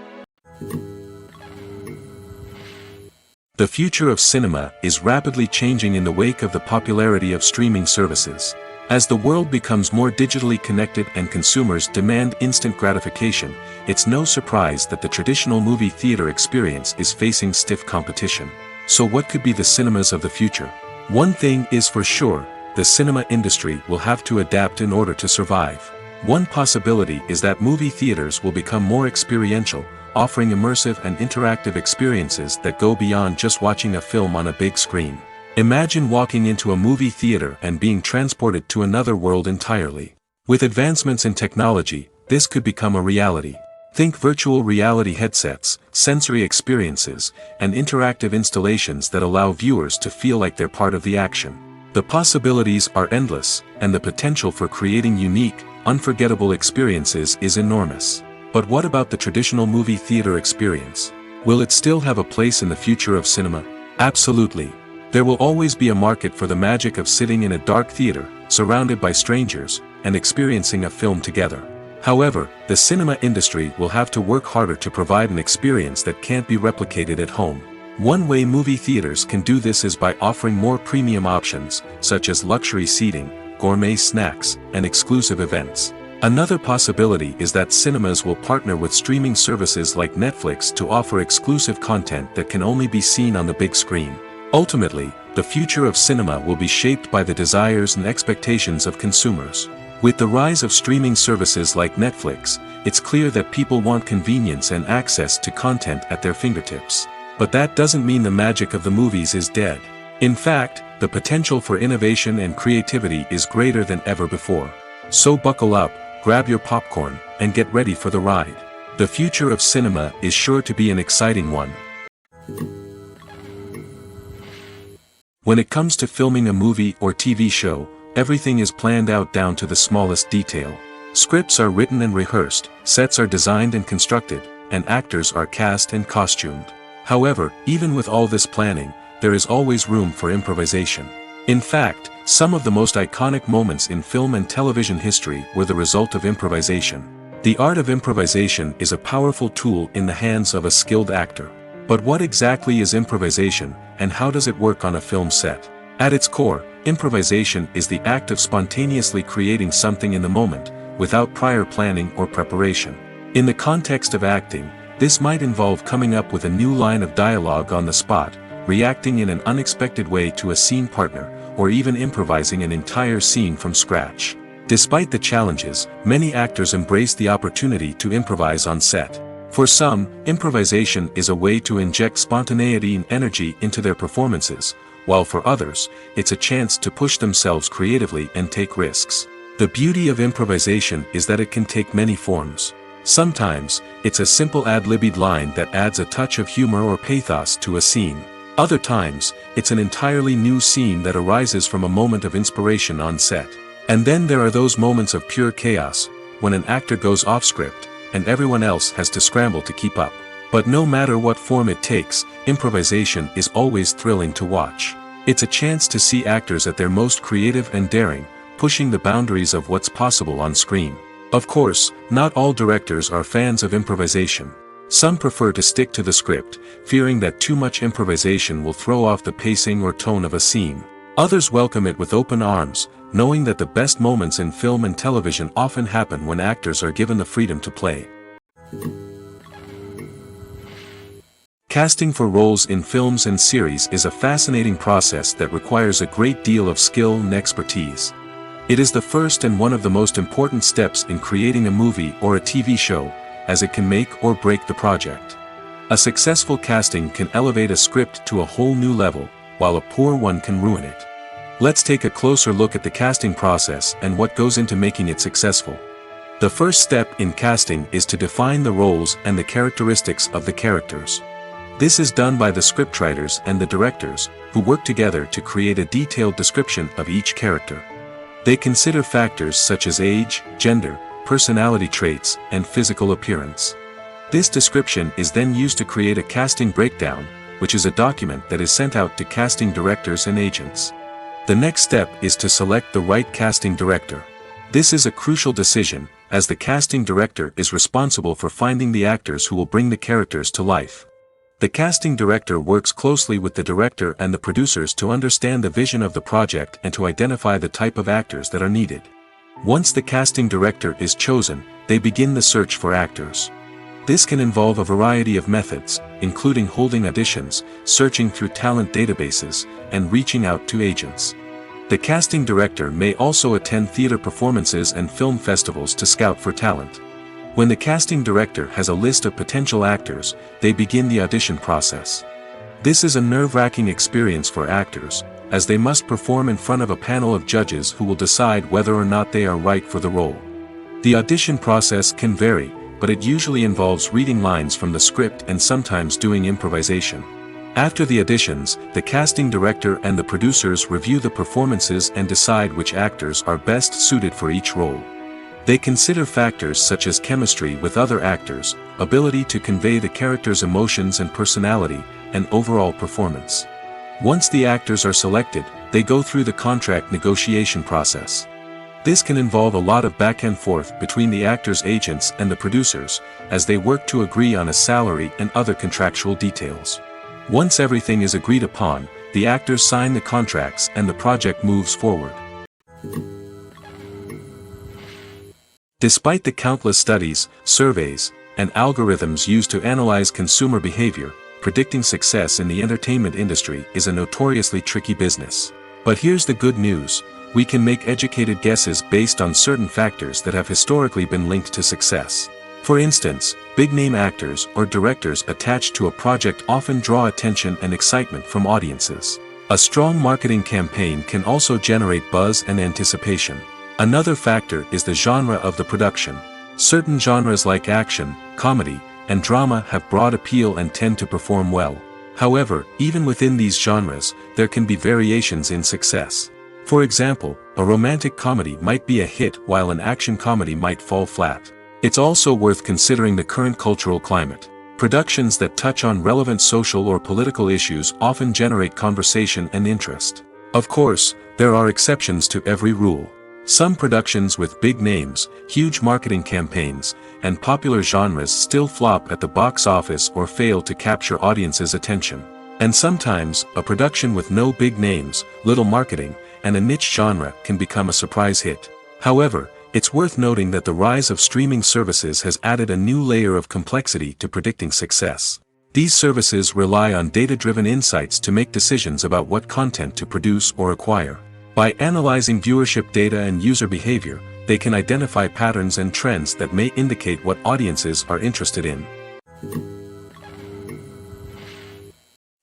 The future of cinema is rapidly changing in the wake of the popularity of streaming services. As the world becomes more digitally connected and consumers demand instant gratification, it's no surprise that the traditional movie theater experience is facing stiff competition. So what could be the cinemas of the future? One thing is for sure, the cinema industry will have to adapt in order to survive. One possibility is that movie theaters will become more experiential, offering immersive and interactive experiences that go beyond just watching a film on a big screen. Imagine walking into a movie theater and being transported to another world entirely. With advancements in technology, this could become a reality. Think virtual reality headsets, sensory experiences, and interactive installations that allow viewers to feel like they're part of the action. The possibilities are endless, and the potential for creating unique, unforgettable experiences is enormous. But what about the traditional movie theater experience? Will it still have a place in the future of cinema? Absolutely. There will always be a market for the magic of sitting in a dark theater, surrounded by strangers, and experiencing a film together. However, the cinema industry will have to work harder to provide an experience that can't be replicated at home. One way movie theaters can do this is by offering more premium options, such as luxury seating, gourmet snacks, and exclusive events. Another possibility is that cinemas will partner with streaming services like Netflix to offer exclusive content that can only be seen on the big screen. Ultimately, the future of cinema will be shaped by the desires and expectations of consumers. With the rise of streaming services like Netflix, it's clear that people want convenience and access to content at their fingertips. But that doesn't mean the magic of the movies is dead. In fact, the potential for innovation and creativity is greater than ever before. So buckle up, grab your popcorn, and get ready for the ride. The future of cinema is sure to be an exciting one. When it comes to filming a movie or TV show, everything is planned out down to the smallest detail. Scripts are written and rehearsed, sets are designed and constructed, and actors are cast and costumed. However, even with all this planning, there is always room for improvisation. In fact, some of the most iconic moments in film and television history were the result of improvisation. The art of improvisation is a powerful tool in the hands of a skilled actor. But what exactly is improvisation, and how does it work on a film set? At its core, improvisation is the act of spontaneously creating something in the moment, without prior planning or preparation. In the context of acting, this might involve coming up with a new line of dialogue on the spot, reacting in an unexpected way to a scene partner, or even improvising an entire scene from scratch. Despite the challenges, many actors embrace the opportunity to improvise on set. For some, improvisation is a way to inject spontaneity and energy into their performances, while for others, it's a chance to push themselves creatively and take risks. The beauty of improvisation is that it can take many forms. Sometimes, it's a simple ad-libbed line that adds a touch of humor or pathos to a scene. Other times, it's an entirely new scene that arises from a moment of inspiration on set. And then there are those moments of pure chaos, when an actor goes off script, and everyone else has to scramble to keep up. But no matter what form it takes, improvisation is always thrilling to watch. It's a chance to see actors at their most creative and daring, pushing the boundaries of what's possible on screen. Of course, not all directors are fans of improvisation. Some prefer to stick to the script, fearing that too much improvisation will throw off the pacing or tone of a scene. Others welcome it with open arms, knowing that the best moments in film and television often happen when actors are given the freedom to play. Casting for roles in films and series is a fascinating process that requires a great deal of skill and expertise. It is the first and one of the most important steps in creating a movie or a TV show, as it can make or break the project. A successful casting can elevate a script to a whole new level, while a poor one can ruin it. Let's take a closer look at the casting process and what goes into making it successful. The first step in casting is to define the roles and the characteristics of the characters. This is done by the scriptwriters and the directors, who work together to create a detailed description of each character. They consider factors such as age, gender, personality traits, and physical appearance. This description is then used to create a casting breakdown, which is a document that is sent out to casting directors and agents. The next step is to select the right casting director. This is a crucial decision, as the casting director is responsible for finding the actors who will bring the characters to life. The casting director works closely with the director and the producers to understand the vision of the project and to identify the type of actors that are needed. Once the casting director is chosen, they begin the search for actors. This can involve a variety of methods, including holding auditions, searching through talent databases, and reaching out to agents. The casting director may also attend theater performances and film festivals to scout for talent. When the casting director has a list of potential actors, they begin the audition process. This is a nerve-wracking experience for actors, as they must perform in front of a panel of judges who will decide whether or not they are right for the role. The audition process can vary, but it usually involves reading lines from the script and sometimes doing improvisation. After the auditions, the casting director and the producers review the performances and decide which actors are best suited for each role. They consider factors such as chemistry with other actors, ability to convey the character's emotions and personality, and overall performance. Once the actors are selected, they go through the contract negotiation process. This can involve a lot of back and forth between the actors' agents and the producers, as they work to agree on a salary and other contractual details. Once everything is agreed upon, the actors sign the contracts and the project moves forward. Despite the countless studies, surveys, and algorithms used to analyze consumer behavior, predicting success in the entertainment industry is a notoriously tricky business. But here's the good news: we can make educated guesses based on certain factors that have historically been linked to success. For instance, big-name actors or directors attached to a project often draw attention and excitement from audiences. A strong marketing campaign can also generate buzz and anticipation. Another factor is the genre of the production. Certain genres like action, comedy, and drama have broad appeal and tend to perform well. However, even within these genres, there can be variations in success. For example, a romantic comedy might be a hit while an action comedy might fall flat. It's also worth considering the current cultural climate. Productions that touch on relevant social or political issues often generate conversation and interest. Of course, there are exceptions to every rule. Some productions with big names, huge marketing campaigns, and popular genres still flop at the box office or fail to capture audiences' attention. And sometimes, a production with no big names, little marketing, and a niche genre can become a surprise hit. However, it's worth noting that the rise of streaming services has added a new layer of complexity to predicting success. These services rely on data-driven insights to make decisions about what content to produce or acquire. By analyzing viewership data and user behavior, they can identify patterns and trends that may indicate what audiences are interested in.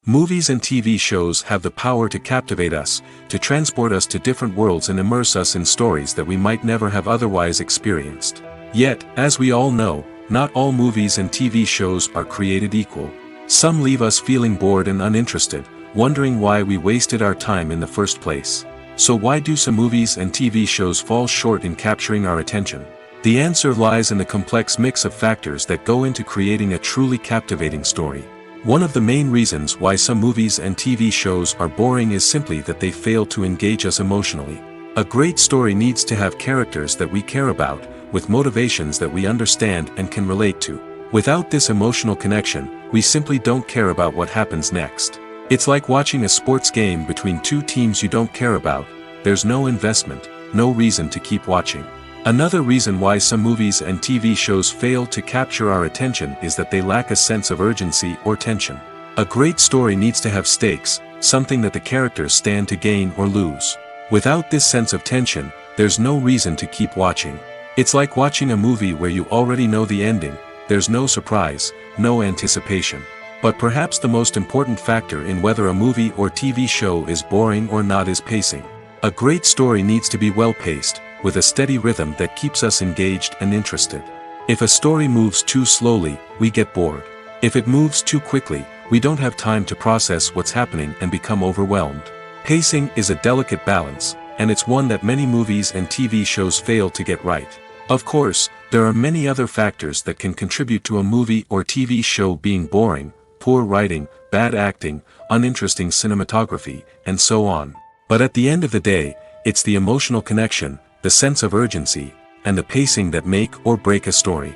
Movies and TV shows have the power to captivate us, to transport us to different worlds and immerse us in stories that we might never have otherwise experienced. Yet, as we all know, not all movies and TV shows are created equal. Some leave us feeling bored and uninterested, wondering why we wasted our time in the first place. So why do some movies and TV shows fall short in capturing our attention? The answer lies in the complex mix of factors that go into creating a truly captivating story. One of the main reasons why some movies and TV shows are boring is simply that they fail to engage us emotionally. A great story needs to have characters that we care about, with motivations that we understand and can relate to. Without this emotional connection, we simply don't care about what happens next. It's like watching a sports game between two teams you don't care about. There's no investment, no reason to keep watching. Another reason why some movies and TV shows fail to capture our attention is that they lack a sense of urgency or tension. A great story needs to have stakes, something that the characters stand to gain or lose. Without this sense of tension, there's no reason to keep watching. It's like watching a movie where you already know the ending. There's no surprise, no anticipation. But perhaps the most important factor in whether a movie or TV show is boring or not is pacing. A great story needs to be well-paced, with a steady rhythm that keeps us engaged and interested. If a story moves too slowly, we get bored. If it moves too quickly, we don't have time to process what's happening and become overwhelmed. Pacing is a delicate balance, and it's one that many movies and TV shows fail to get right. Of course, there are many other factors that can contribute to a movie or TV show being boring: poor writing, bad acting, uninteresting cinematography, and so on. But at the end of the day, it's the emotional connection, the sense of urgency, and the pacing that make or break a story.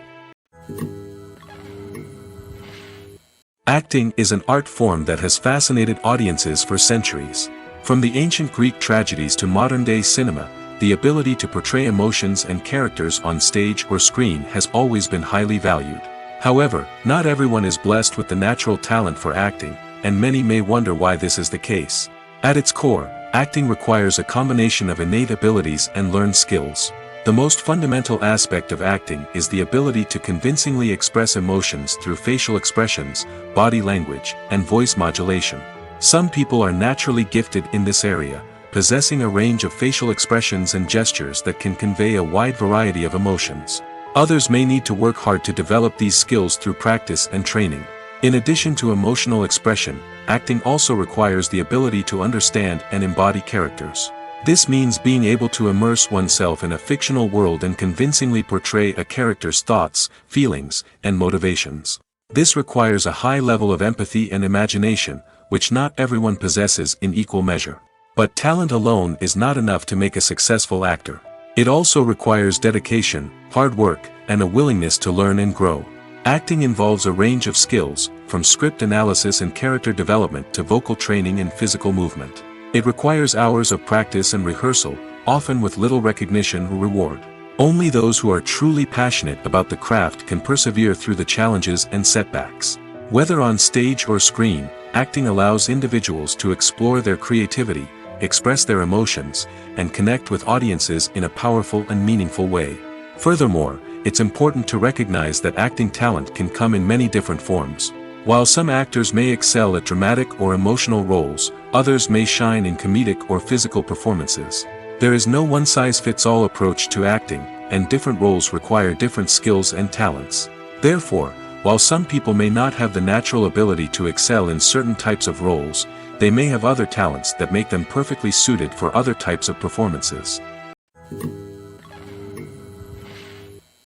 Acting is an art form that has fascinated audiences for centuries. From the ancient Greek tragedies to modern-day cinema, the ability to portray emotions and characters on stage or screen has always been highly valued. However, not everyone is blessed with the natural talent for acting, and many may wonder why this is the case. At its core, Acting requires a combination of innate abilities and learned skills. The most fundamental aspect of acting is the ability to convincingly express emotions through facial expressions, body language, and voice modulation. Some people are naturally gifted in this area, possessing a range of facial expressions and gestures that can convey a wide variety of emotions. Others may need to work hard to develop these skills through practice and training. In addition to emotional expression, acting also requires the ability to understand and embody characters. This means being able to immerse oneself in a fictional world and convincingly portray a character's thoughts, feelings, and motivations. This requires a high level of empathy and imagination, which not everyone possesses in equal measure. But talent alone is not enough to make a successful actor. It also requires dedication, hard work, and a willingness to learn and grow. Acting involves a range of skills, from script analysis and character development to vocal training and physical movement. It requires hours of practice and rehearsal, often with little recognition or reward. Only those who are truly passionate about the craft can persevere through the challenges and setbacks. Whether on stage or screen, acting allows individuals to explore their creativity, express their emotions, and connect with audiences in a powerful and meaningful way. Furthermore, it's important to recognize that acting talent can come in many different forms. While some actors may excel at dramatic or emotional roles, others may shine in comedic or physical performances. There is no one-size-fits-all approach to acting, and different roles require different skills and talents. Therefore, while some people may not have the natural ability to excel in certain types of roles, they may have other talents that make them perfectly suited for other types of performances.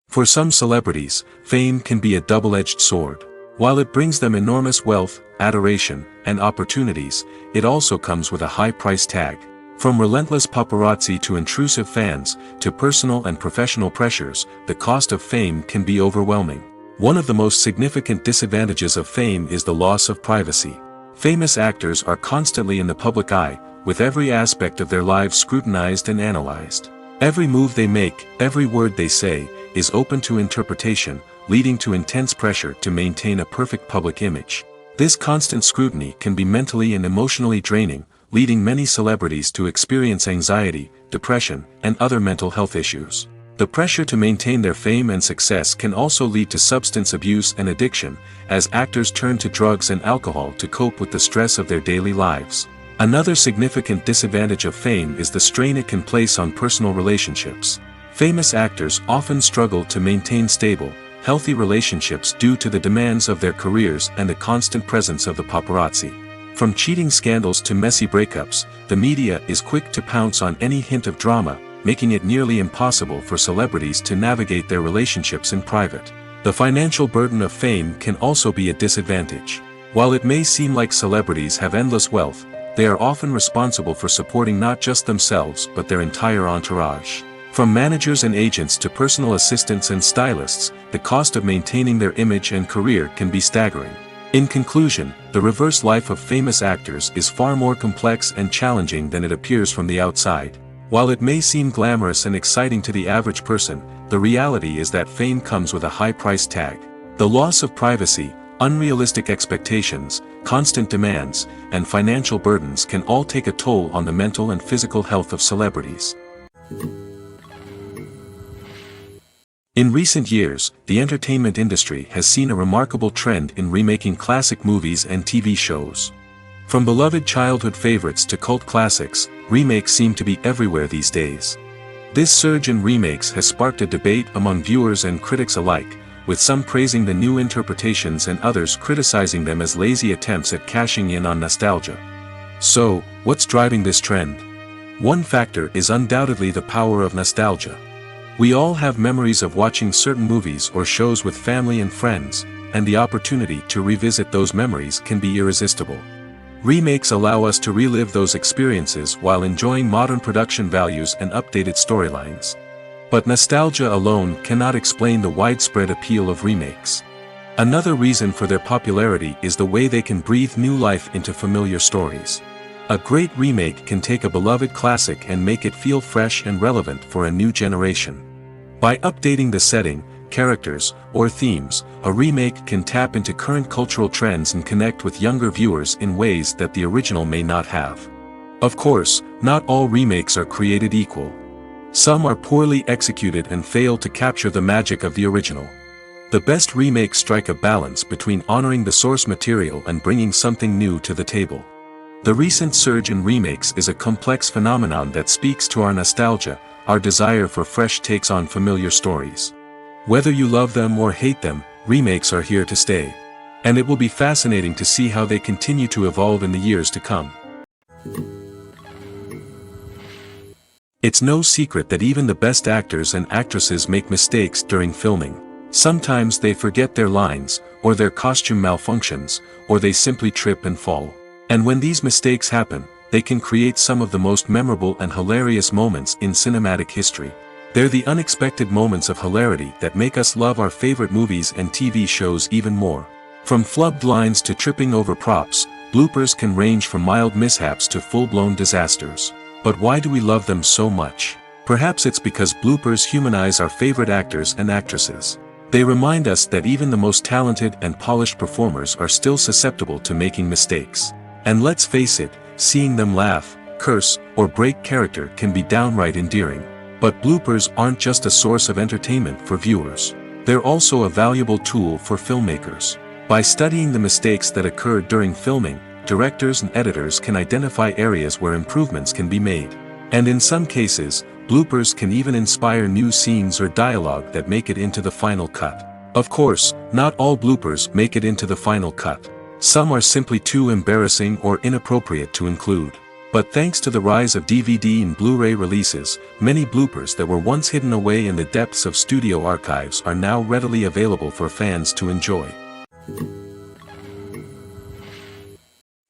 For some celebrities, fame can be a double-edged sword. While it brings them enormous wealth, adoration, and opportunities, it also comes with a high price tag. From relentless paparazzi to intrusive fans, to personal and professional pressures, the cost of fame can be overwhelming. One of the most significant disadvantages of fame is the loss of privacy. Famous actors are constantly in the public eye, with every aspect of their lives scrutinized and analyzed. Every move they make, every word they say, is open to interpretation, leading to intense pressure to maintain a perfect public image. This constant scrutiny can be mentally and emotionally draining, leading many celebrities to experience anxiety, depression, and other mental health issues. The pressure to maintain their fame and success can also lead to substance abuse and addiction, as actors turn to drugs and alcohol to cope with the stress of their daily lives. Another significant disadvantage of fame is the strain it can place on personal relationships. Famous actors often struggle to maintain stable, healthy relationships due to the demands of their careers and the constant presence of the paparazzi. From cheating scandals to messy breakups, the media is quick to pounce on any hint of drama, making it nearly impossible for celebrities to navigate their relationships in private. The financial burden of fame can also be a disadvantage. While it may seem like celebrities have endless wealth, they are often responsible for supporting not just themselves but their entire entourage. From managers and agents to personal assistants and stylists, the cost of maintaining their image and career can be staggering. In conclusion, the reverse life of famous actors is far more complex and challenging than it appears from the outside. While it may seem glamorous and exciting to the average person, the reality is that fame comes with a high price tag. The loss of privacy, unrealistic expectations, constant demands, and financial burdens can all take a toll on the mental and physical health of celebrities. In recent years, the entertainment industry has seen a remarkable trend in remaking classic movies and TV shows. From beloved childhood favorites to cult classics, remakes seem to be everywhere these days. This surge in remakes has sparked a debate among viewers and critics alike, with some praising the new interpretations and others criticizing them as lazy attempts at cashing in on nostalgia. So, what's driving this trend? One factor is undoubtedly the power of nostalgia. We all have memories of watching certain movies or shows with family and friends, and the opportunity to revisit those memories can be irresistible. Remakes allow us to relive those experiences while enjoying modern production values and updated storylines. But nostalgia alone cannot explain the widespread appeal of remakes. Another reason for their popularity is the way they can breathe new life into familiar stories. A great remake can take a beloved classic and make it feel fresh and relevant for a new generation. By updating the setting, characters, or themes, a remake can tap into current cultural trends and connect with younger viewers in ways that the original may not have. Of course, not all remakes are created equal. Some are poorly executed and fail to capture the magic of the original. The best remakes strike a balance between honoring the source material and bringing something new to the table. The recent surge in remakes is a complex phenomenon that speaks to our nostalgia, our desire for fresh takes on familiar stories. Whether you love them or hate them, remakes are here to stay. And it will be fascinating to see how they continue to evolve in the years to come. It's no secret that even the best actors and actresses make mistakes during filming. Sometimes they forget their lines, or their costume malfunctions, or they simply trip and fall. And when these mistakes happen, they can create some of the most memorable and hilarious moments in cinematic history. They're the unexpected moments of hilarity that make us love our favorite movies and TV shows even more. From flubbed lines to tripping over props, bloopers can range from mild mishaps to full-blown disasters. But why do we love them so much? Perhaps it's because bloopers humanize our favorite actors and actresses. They remind us that even the most talented and polished performers are still susceptible to making mistakes. And let's face it, seeing them laugh, curse, or break character can be downright endearing. But bloopers aren't just a source of entertainment for viewers. They're also a valuable tool for filmmakers. By studying the mistakes that occurred during filming, directors and editors can identify areas where improvements can be made. And in some cases, bloopers can even inspire new scenes or dialogue that make it into the final cut. Of course, not all bloopers make it into the final cut. Some are simply too embarrassing or inappropriate to include. But thanks to the rise of DVD and Blu-ray releases, many bloopers that were once hidden away in the depths of studio archives are now readily available for fans to enjoy.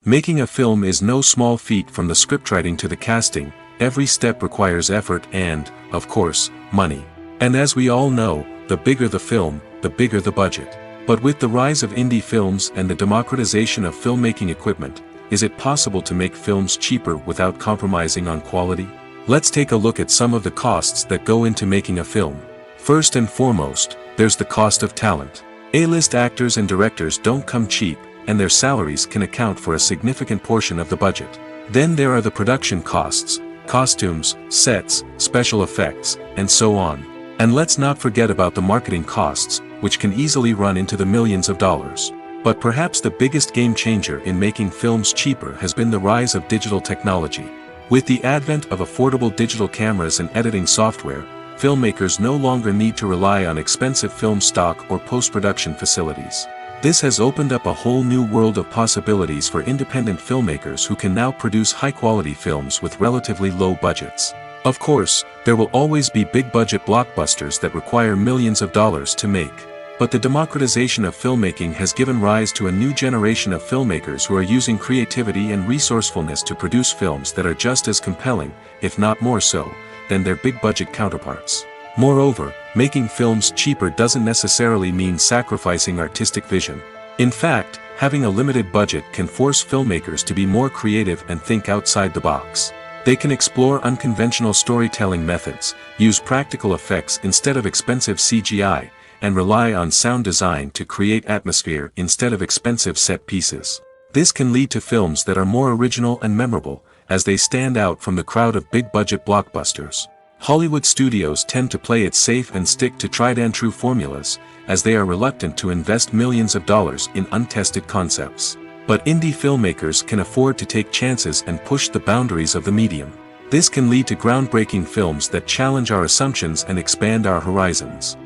Making a film is no small feat. From the scriptwriting to the casting, every step requires effort and, of course, money. And as we all know, the bigger the film, the bigger the budget. But with the rise of indie films and the democratization of filmmaking equipment, is it possible to make films cheaper without compromising on quality? Let's take a look at some of the costs that go into making a film. First and foremost, there's the cost of talent. A-list actors and directors don't come cheap, and their salaries can account for a significant portion of the budget. Then there are the production costs, costumes, sets, special effects, and so on. And let's not forget about the marketing costs, which can easily run into the millions of dollars. But perhaps the biggest game changer in making films cheaper has been the rise of digital technology. With the advent of affordable digital cameras and editing software, filmmakers no longer need to rely on expensive film stock or post-production facilities. This has opened up a whole new world of possibilities for independent filmmakers who can now produce high-quality films with relatively low budgets. Of course, there will always be big-budget blockbusters that require millions of dollars to make. But the democratization of filmmaking has given rise to a new generation of filmmakers who are using creativity and resourcefulness to produce films that are just as compelling, if not more so, than their big-budget counterparts. Moreover, making films cheaper doesn't necessarily mean sacrificing artistic vision. In fact, having a limited budget can force filmmakers to be more creative and think outside the box. They can explore unconventional storytelling methods, use practical effects instead of expensive CGI, and rely on sound design to create atmosphere instead of expensive set pieces. This can lead to films that are more original and memorable, as they stand out from the crowd of big-budget blockbusters. Hollywood studios tend to play it safe and stick to tried-and-true formulas, as they are reluctant to invest millions of dollars in untested concepts. But indie filmmakers can afford to take chances and push the boundaries of the medium. This can lead to groundbreaking films that challenge our assumptions and expand our horizons.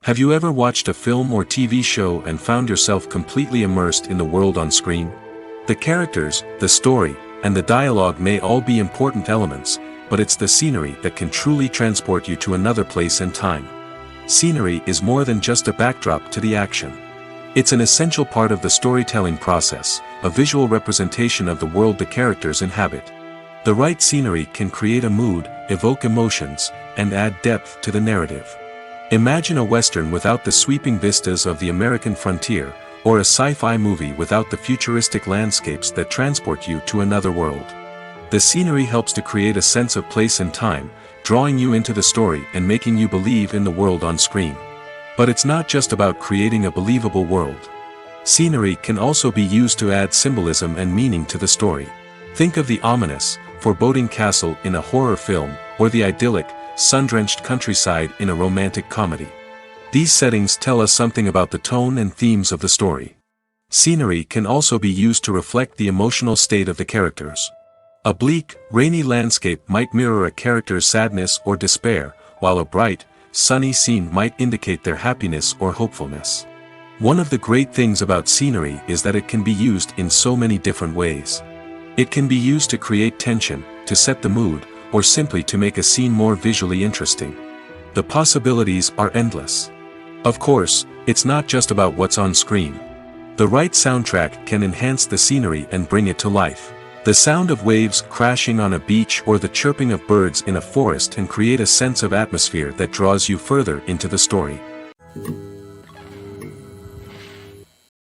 Have you ever watched a film or TV show and found yourself completely immersed in the world on screen? The characters, the story, and the dialogue may all be important elements, but it's the scenery that can truly transport you to another place and time. Scenery is more than just a backdrop to the action. It's an essential part of the storytelling process, a visual representation of the world the characters inhabit. The right scenery can create a mood, evoke emotions, and add depth to the narrative. Imagine a Western without the sweeping vistas of the American frontier, or a sci-fi movie without the futuristic landscapes that transport you to another world. The scenery helps to create a sense of place and time, drawing you into the story and making you believe in the world on screen. But it's not just about creating a believable world. Scenery can also be used to add symbolism and meaning to the story. Think of the ominous, foreboding castle in a horror film, or the idyllic, sun-drenched countryside in a romantic comedy. These settings tell us something about the tone and themes of the story. Scenery can also be used to reflect the emotional state of the characters. A bleak, rainy landscape might mirror a character's sadness or despair, while a bright, sunny scene might indicate their happiness or hopefulness. One of the great things about scenery is that it can be used in so many different ways. It can be used to create tension, to set the mood, or simply to make a scene more visually interesting. The possibilities are endless. Of course, it's not just about what's on screen. The right soundtrack can enhance the scenery and bring it to life. The sound of waves crashing on a beach or the chirping of birds in a forest can create a sense of atmosphere that draws you further into the story.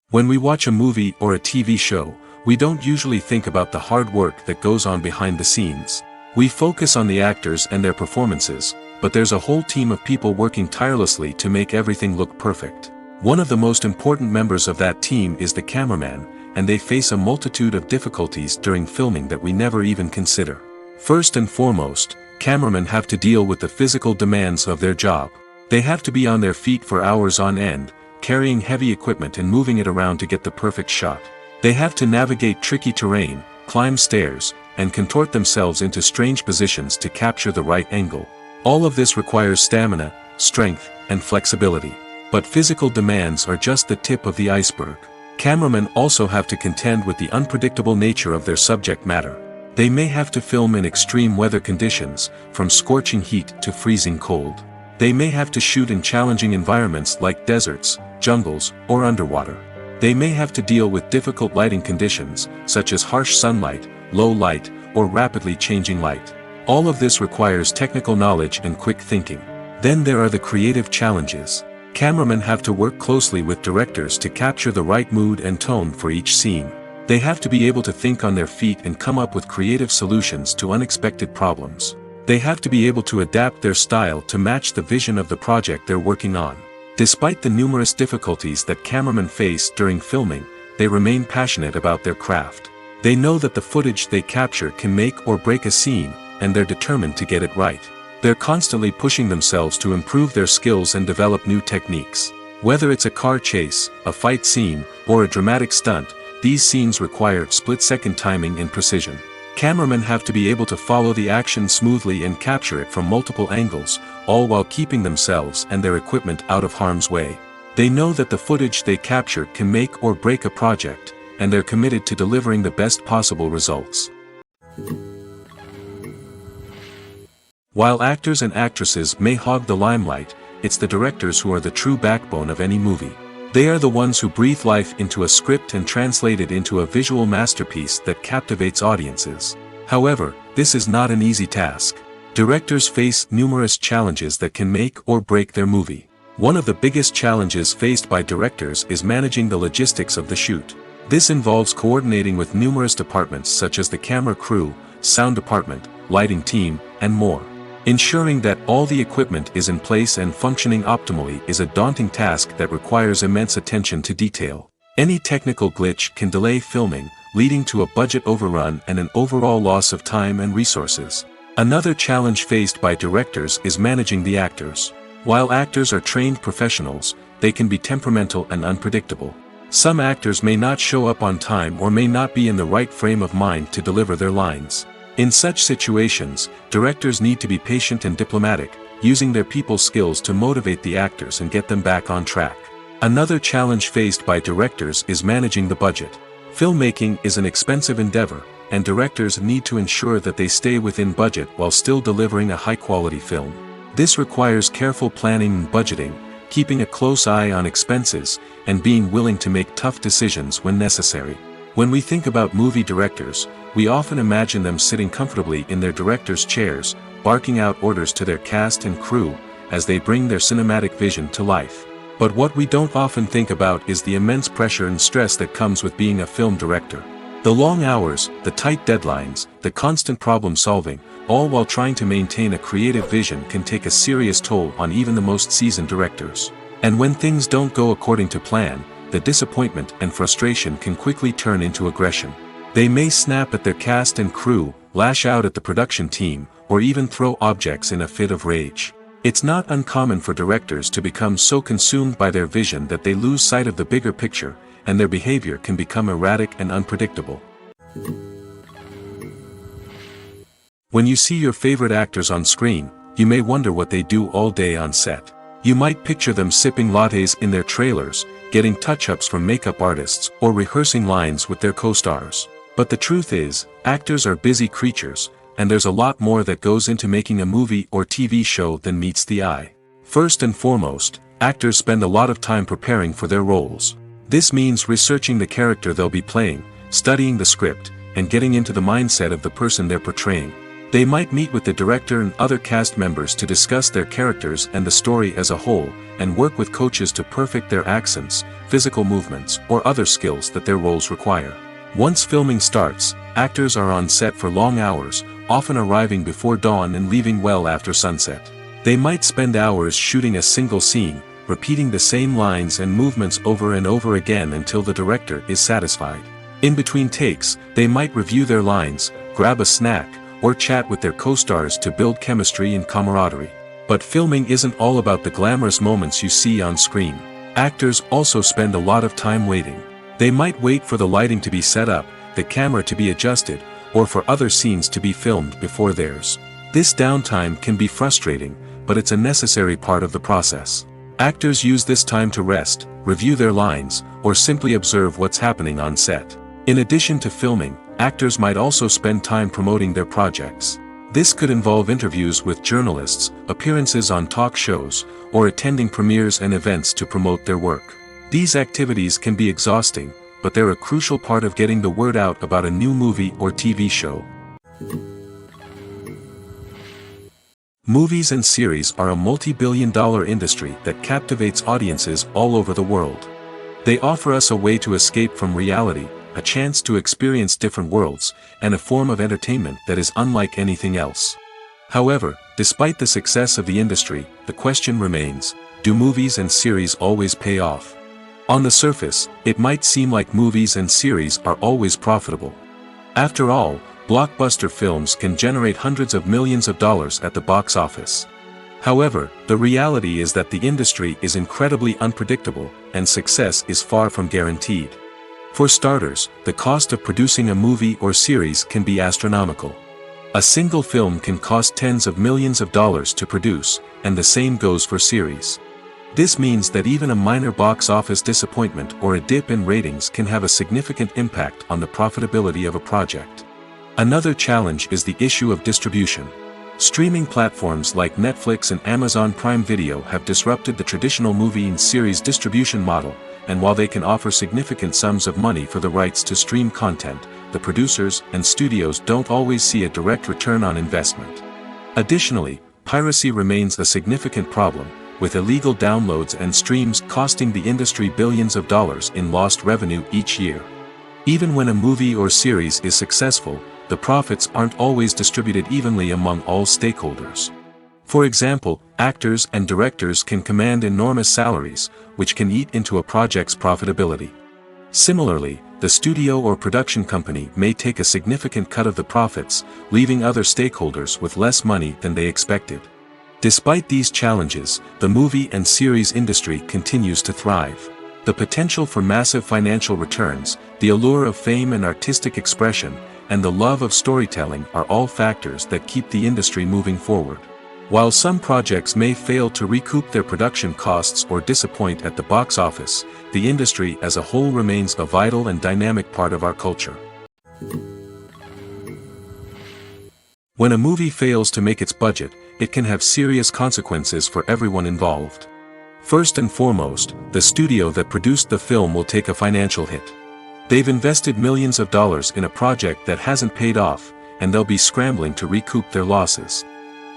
When we watch a movie or a TV show, we don't usually think about the hard work that goes on behind the scenes. We focus on the actors and their performances, but there's a whole team of people working tirelessly to make everything look perfect. One of the most important members of that team is the cameraman, and they face a multitude of difficulties during filming that we never even consider. First and foremost, cameramen have to deal with the physical demands of their job. They have to be on their feet for hours on end, carrying heavy equipment and moving it around to get the perfect shot. They have to navigate tricky terrain, climb stairs, and contort themselves into strange positions to capture the right angle. All of this requires stamina, strength, and flexibility. But physical demands are just the tip of the iceberg. Cameramen also have to contend with the unpredictable nature of their subject matter. They may have to film in extreme weather conditions, from scorching heat to freezing cold. They may have to shoot in challenging environments like deserts, jungles, or underwater. They may have to deal with difficult lighting conditions, such as harsh sunlight, low light, or rapidly changing light. All of this requires technical knowledge and quick thinking. Then there are the creative challenges. Cameramen have to work closely with directors to capture the right mood and tone for each scene. They have to be able to think on their feet and come up with creative solutions to unexpected problems. They have to be able to adapt their style to match the vision of the project they're working on. Despite the numerous difficulties that cameramen face during filming, they remain passionate about their craft. They know that the footage they capture can make or break a scene, and they're determined to get it right. They're constantly pushing themselves to improve their skills and develop new techniques. Whether it's a car chase, a fight scene, or a dramatic stunt, these scenes require split-second timing and precision. Cameramen have to be able to follow the action smoothly and capture it from multiple angles, all while keeping themselves and their equipment out of harm's way. They know that the footage they capture can make or break a project, and they're committed to delivering the best possible results. While actors and actresses may hog the limelight, it's the directors who are the true backbone of any movie. They are the ones who breathe life into a script and translate it into a visual masterpiece that captivates audiences. However, this is not an easy task. Directors face numerous challenges that can make or break their movie. One of the biggest challenges faced by directors is managing the logistics of the shoot. This involves coordinating with numerous departments such as the camera crew, sound department, lighting team, and more. Ensuring that all the equipment is in place and functioning optimally is a daunting task that requires immense attention to detail. Any technical glitch can delay filming, leading to a budget overrun and an overall loss of time and resources. Another challenge faced by directors is managing the actors. While actors are trained professionals, they can be temperamental and unpredictable. Some actors may not show up on time or may not be in the right frame of mind to deliver their lines. In such situations, directors need to be patient and diplomatic, using their people skills to motivate the actors and get them back on track. Another challenge faced by directors is managing the budget. Filmmaking is an expensive endeavor, and directors need to ensure that they stay within budget while still delivering a high-quality film. This requires careful planning and budgeting, keeping a close eye on expenses, and being willing to make tough decisions when necessary. When we think about movie directors, we often imagine them sitting comfortably in their director's chairs, barking out orders to their cast and crew, as they bring their cinematic vision to life. But what we don't often think about is the immense pressure and stress that comes with being a film director. The long hours, the tight deadlines, the constant problem solving, all while trying to maintain a creative vision can take a serious toll on even the most seasoned directors. And when things don't go according to plan, the disappointment and frustration can quickly turn into aggression. They may snap at their cast and crew, lash out at the production team, or even throw objects in a fit of rage. It's not uncommon for directors to become so consumed by their vision that they lose sight of the bigger picture, and their behavior can become erratic and unpredictable. When you see your favorite actors on screen, you may wonder what they do all day on set. You might picture them sipping lattes in their trailers, getting touch-ups from makeup artists, or rehearsing lines with their co-stars. But the truth is, actors are busy creatures, and there's a lot more that goes into making a movie or TV show than meets the eye. First and foremost, actors spend a lot of time preparing for their roles. This means researching the character they'll be playing, studying the script, and getting into the mindset of the person they're portraying. They might meet with the director and other cast members to discuss their characters and the story as a whole, and work with coaches to perfect their accents, physical movements, or other skills that their roles require. Once filming starts, actors are on set for long hours, often arriving before dawn and leaving well after sunset. They might spend hours shooting a single scene, repeating the same lines and movements over and over again until the director is satisfied. In between takes, they might review their lines, grab a snack, or chat with their co-stars to build chemistry and camaraderie. But filming isn't all about the glamorous moments you see on screen. Actors also spend a lot of time waiting. They might wait for the lighting to be set up, the camera to be adjusted, or for other scenes to be filmed before theirs. This downtime can be frustrating, but it's a necessary part of the process. Actors use this time to rest, review their lines, or simply observe what's happening on set. In addition to filming, actors might also spend time promoting their projects. This could involve interviews with journalists, appearances on talk shows, or attending premieres and events to promote their work. These activities can be exhausting, but they're a crucial part of getting the word out about a new movie or TV show. Movies and series are a multi-billion-dollar industry that captivates audiences all over the world. They offer us a way to escape from reality, a chance to experience different worlds, and a form of entertainment that is unlike anything else. However, despite the success of the industry, the question remains, do movies and series always pay off? On the surface, it might seem like movies and series are always profitable. After all, blockbuster films can generate hundreds of millions of dollars at the box office. However, the reality is that the industry is incredibly unpredictable, and success is far from guaranteed. For starters, the cost of producing a movie or series can be astronomical. A single film can cost tens of millions of dollars to produce, and the same goes for series. This means that even a minor box office disappointment or a dip in ratings can have a significant impact on the profitability of a project. Another challenge is the issue of distribution. Streaming platforms like Netflix and Amazon Prime Video have disrupted the traditional movie and series distribution model, and while they can offer significant sums of money for the rights to stream content, the producers and studios don't always see a direct return on investment. Additionally, piracy remains a significant problem, with illegal downloads and streams costing the industry billions of dollars in lost revenue each year. Even when a movie or series is successful, the profits aren't always distributed evenly among all stakeholders. For example, actors and directors can command enormous salaries, which can eat into a project's profitability. Similarly, the studio or production company may take a significant cut of the profits, leaving other stakeholders with less money than they expected. Despite these challenges, the movie and series industry continues to thrive. The potential for massive financial returns, the allure of fame and artistic expression, and the love of storytelling are all factors that keep the industry moving forward. While some projects may fail to recoup their production costs or disappoint at the box office, the industry as a whole remains a vital and dynamic part of our culture. When a movie fails to make its budget, it can have serious consequences for everyone involved. First and foremost, the studio that produced the film will take a financial hit. They've invested millions of dollars in a project that hasn't paid off, and they'll be scrambling to recoup their losses.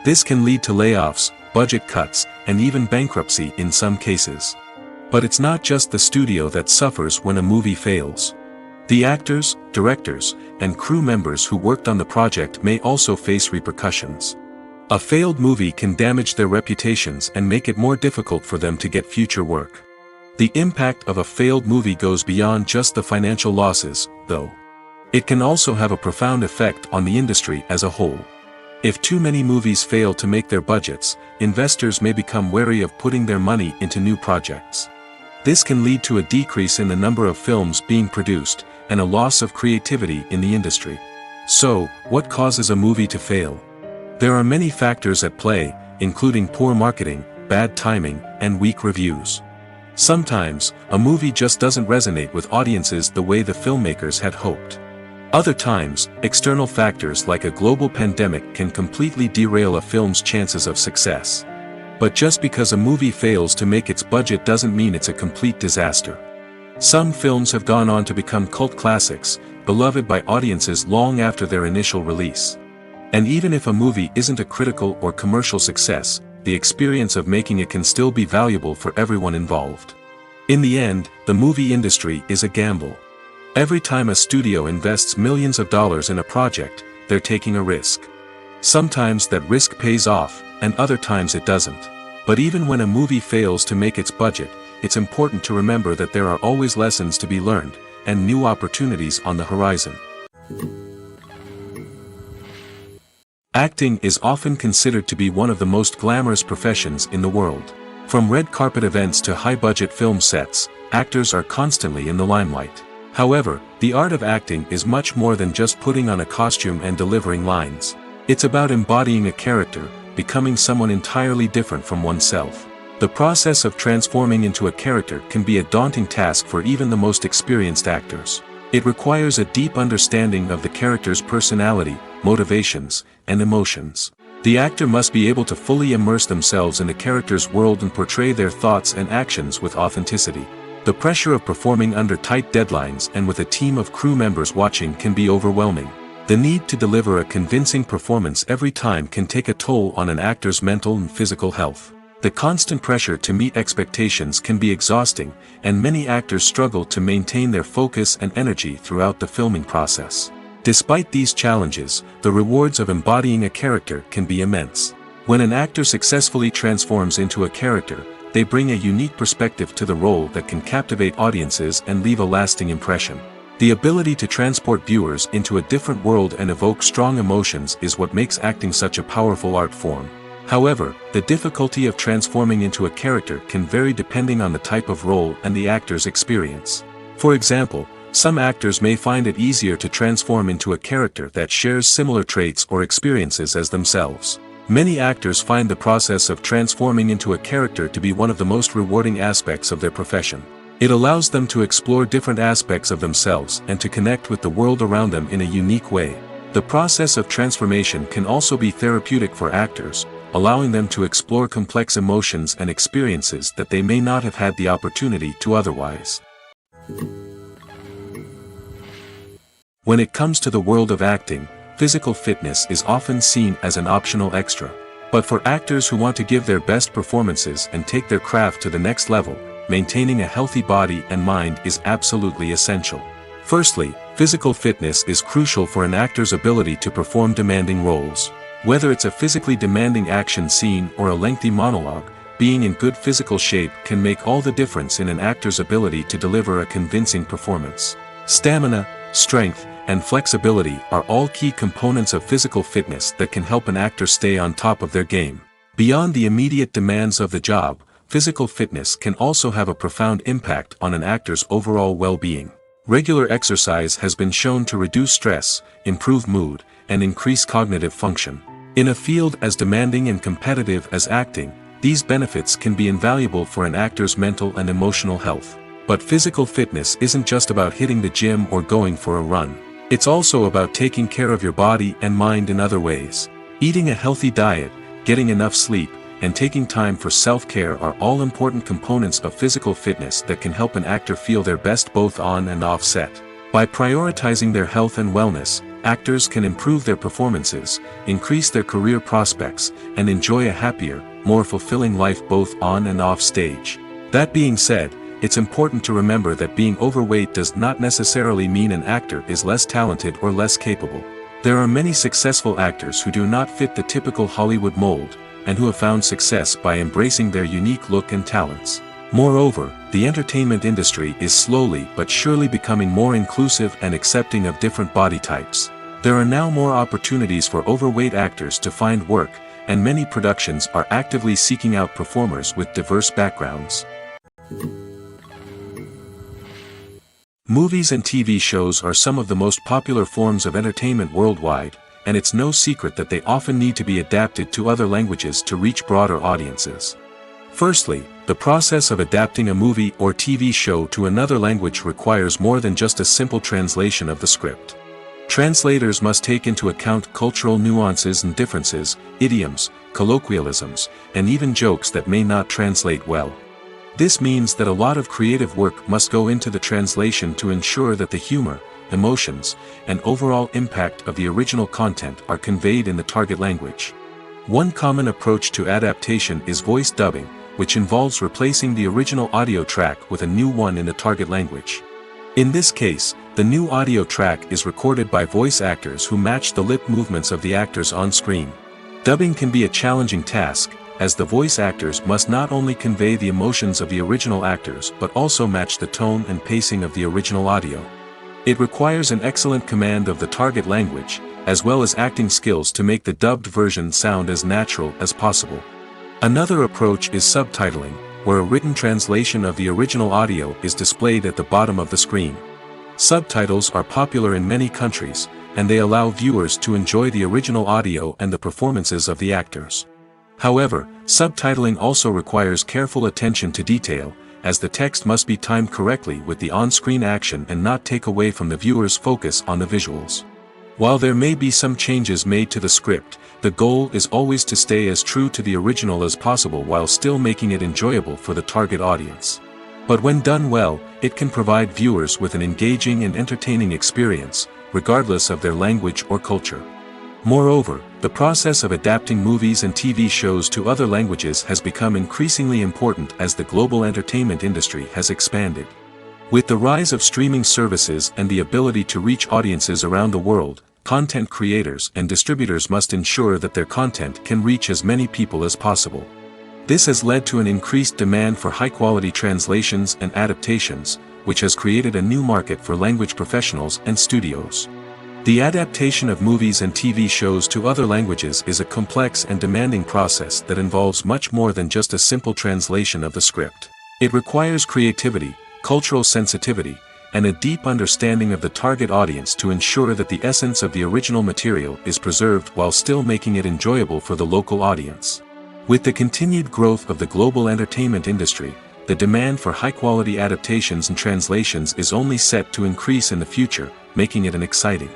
This can lead to layoffs, budget cuts, and even bankruptcy in some cases. But it's not just the studio that suffers when a movie fails. The actors, directors, and crew members who worked on the project may also face repercussions. A failed movie can damage their reputations and make it more difficult for them to get future work. The impact of a failed movie goes beyond just the financial losses, though. It can also have a profound effect on the industry as a whole. If too many movies fail to make their budgets, investors may become wary of putting their money into new projects. This can lead to a decrease in the number of films being produced, and a loss of creativity in the industry. So, what causes a movie to fail? There are many factors at play, including poor marketing, bad timing, and weak reviews. Sometimes, a movie just doesn't resonate with audiences the way the filmmakers had hoped. Other times, external factors like a global pandemic can completely derail a film's chances of success. But just because a movie fails to make its budget doesn't mean it's a complete disaster. Some films have gone on to become cult classics, beloved by audiences long after their initial release. And even if a movie isn't a critical or commercial success, the experience of making it can still be valuable for everyone involved. In the end, the movie industry is a gamble. Every time a studio invests millions of dollars in a project, they're taking a risk. Sometimes that risk pays off, and other times it doesn't. But even when a movie fails to make its budget, it's important to remember that there are always lessons to be learned, and new opportunities on the horizon. Acting is often considered to be one of the most glamorous professions in the world. From red carpet events to high-budget film sets, actors are constantly in the limelight. However, the art of acting is much more than just putting on a costume and delivering lines. It's about embodying a character, becoming someone entirely different from oneself. The process of transforming into a character can be a daunting task for even the most experienced actors. It requires a deep understanding of the character's personality, motivations, and emotions. The actor must be able to fully immerse themselves in the character's world and portray their thoughts and actions with authenticity. The pressure of performing under tight deadlines and with a team of crew members watching can be overwhelming. The need to deliver a convincing performance every time can take a toll on an actor's mental and physical health. The constant pressure to meet expectations can be exhausting, and many actors struggle to maintain their focus and energy throughout the filming process. Despite these challenges, the rewards of embodying a character can be immense. When an actor successfully transforms into a character, they bring a unique perspective to the role that can captivate audiences and leave a lasting impression. The ability to transport viewers into a different world and evoke strong emotions is what makes acting such a powerful art form. However, the difficulty of transforming into a character can vary depending on the type of role and the actor's experience. For example, some actors may find it easier to transform into a character that shares similar traits or experiences as themselves. Many actors find the process of transforming into a character to be one of the most rewarding aspects of their profession. It allows them to explore different aspects of themselves and to connect with the world around them in a unique way. The process of transformation can also be therapeutic for actors, allowing them to explore complex emotions and experiences that they may not have had the opportunity to otherwise. When it comes to the world of acting, physical fitness is often seen as an optional extra. But for actors who want to give their best performances and take their craft to the next level, maintaining a healthy body and mind is absolutely essential. Firstly, physical fitness is crucial for an actor's ability to perform demanding roles. Whether it's a physically demanding action scene or a lengthy monologue, being in good physical shape can make all the difference in an actor's ability to deliver a convincing performance. Stamina, strength, and flexibility are all key components of physical fitness that can help an actor stay on top of their game. Beyond the immediate demands of the job, physical fitness can also have a profound impact on an actor's overall well-being. Regular exercise has been shown to reduce stress, improve mood, and increase cognitive function. In a field as demanding and competitive as acting, these benefits can be invaluable for an actor's mental and emotional health. But physical fitness isn't just about hitting the gym or going for a run. It's also about taking care of your body and mind in other ways. Eating a healthy diet, getting enough sleep, and taking time for self-care are all important components of physical fitness that can help an actor feel their best both on and off set. By prioritizing their health and wellness, actors can improve their performances, increase their career prospects, and enjoy a happier, more fulfilling life both on and off stage. That being said, it's important to remember that being overweight does not necessarily mean an actor is less talented or less capable. There are many successful actors who do not fit the typical Hollywood mold, and who have found success by embracing their unique look and talents. Moreover, the entertainment industry is slowly but surely becoming more inclusive and accepting of different body types. There are now more opportunities for overweight actors to find work, and many productions are actively seeking out performers with diverse backgrounds. Movies and TV shows are some of the most popular forms of entertainment worldwide, and it's no secret that they often need to be adapted to other languages to reach broader audiences. Firstly, the process of adapting a movie or TV show to another language requires more than just a simple translation of the script. Translators must take into account cultural nuances and differences, idioms, colloquialisms, and even jokes that may not translate well. This means that a lot of creative work must go into the translation to ensure that the humor, emotions, and overall impact of the original content are conveyed in the target language. One common approach to adaptation is voice dubbing, which involves replacing the original audio track with a new one in the target language. In this case, the new audio track is recorded by voice actors who match the lip movements of the actors on screen. Dubbing can be a challenging task, as the voice actors must not only convey the emotions of the original actors but also match the tone and pacing of the original audio. It requires an excellent command of the target language, as well as acting skills to make the dubbed version sound as natural as possible. Another approach is subtitling, where a written translation of the original audio is displayed at the bottom of the screen. Subtitles are popular in many countries, and they allow viewers to enjoy the original audio and the performances of the actors. However, subtitling also requires careful attention to detail, as the text must be timed correctly with the on-screen action and not take away from the viewer's focus on the visuals. While there may be some changes made to the script, the goal is always to stay as true to the original as possible while still making it enjoyable for the target audience. But when done well, it can provide viewers with an engaging and entertaining experience, regardless of their language or culture. Moreover, the process of adapting movies and TV shows to other languages has become increasingly important as the global entertainment industry has expanded. With the rise of streaming services and the ability to reach audiences around the world, content creators and distributors must ensure that their content can reach as many people as possible. This has led to an increased demand for high-quality translations and adaptations, which has created a new market for language professionals and studios. The adaptation of movies and TV shows to other languages is a complex and demanding process that involves much more than just a simple translation of the script. It requires creativity, cultural sensitivity, and a deep understanding of the target audience to ensure that the essence of the original material is preserved while still making it enjoyable for the local audience. With the continued growth of the global entertainment industry, the demand for high-quality adaptations and translations is only set to increase in the future, making it an exciting.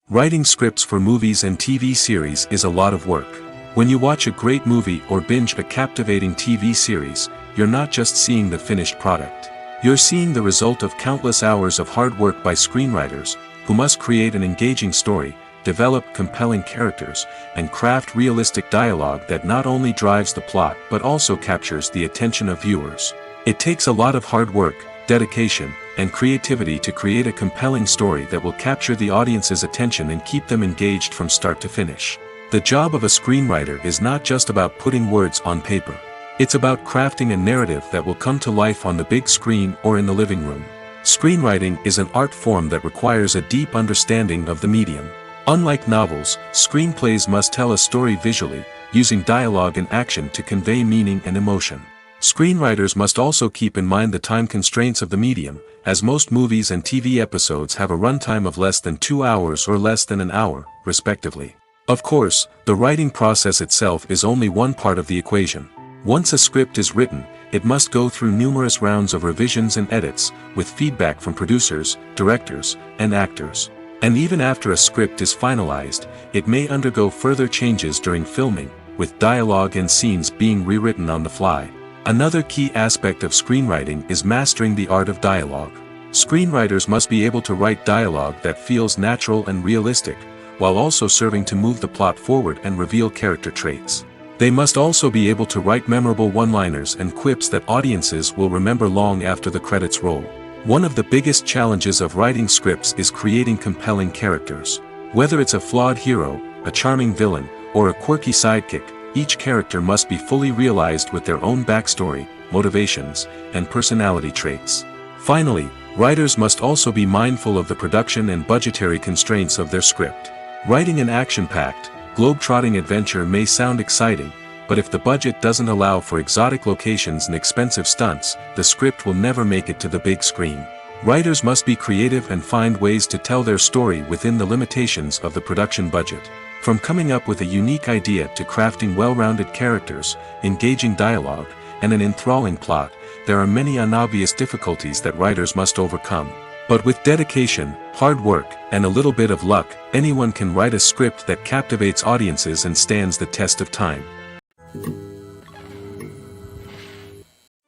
Writing scripts for movies and TV series is a lot of work. When you watch a great movie or binge a captivating TV series, you're not just seeing the finished product. You're seeing the result of countless hours of hard work by screenwriters, who must create an engaging story, develop compelling characters, and craft realistic dialogue that not only drives the plot but also captures the attention of viewers. It takes a lot of hard work, dedication, and creativity to create a compelling story that will capture the audience's attention and keep them engaged from start to finish. The job of a screenwriter is not just about putting words on paper. It's about crafting a narrative that will come to life on the big screen or in the living room. Screenwriting is an art form that requires a deep understanding of the medium. Unlike novels, screenplays must tell a story visually, using dialogue and action to convey meaning and emotion. Screenwriters must also keep in mind the time constraints of the medium, as most movies and TV episodes have a runtime of less than 2 hours or less than an hour, respectively. Of course, the writing process itself is only one part of the equation. Once a script is written, it must go through numerous rounds of revisions and edits, with feedback from producers, directors, and actors. And even after a script is finalized, it may undergo further changes during filming, with dialogue and scenes being rewritten on the fly. Another key aspect of screenwriting is mastering the art of dialogue. Screenwriters must be able to write dialogue that feels natural and realistic, while also serving to move the plot forward and reveal character traits. They must also be able to write memorable one-liners and quips that audiences will remember long after the credits roll. One of the biggest challenges of writing scripts is creating compelling characters. Whether it's a flawed hero, a charming villain, or a quirky sidekick, each character must be fully realized with their own backstory, motivations, and personality traits. Finally, writers must also be mindful of the production and budgetary constraints of their script. Writing an action-packed, globe-trotting adventure may sound exciting, but if the budget doesn't allow for exotic locations and expensive stunts, the script will never make it to the big screen. Writers must be creative and find ways to tell their story within the limitations of the production budget. From coming up with a unique idea to crafting well-rounded characters, engaging dialogue, and an enthralling plot, there are many unobvious difficulties that writers must overcome. But with dedication, hard work, and a little bit of luck, anyone can write a script that captivates audiences and stands the test of time.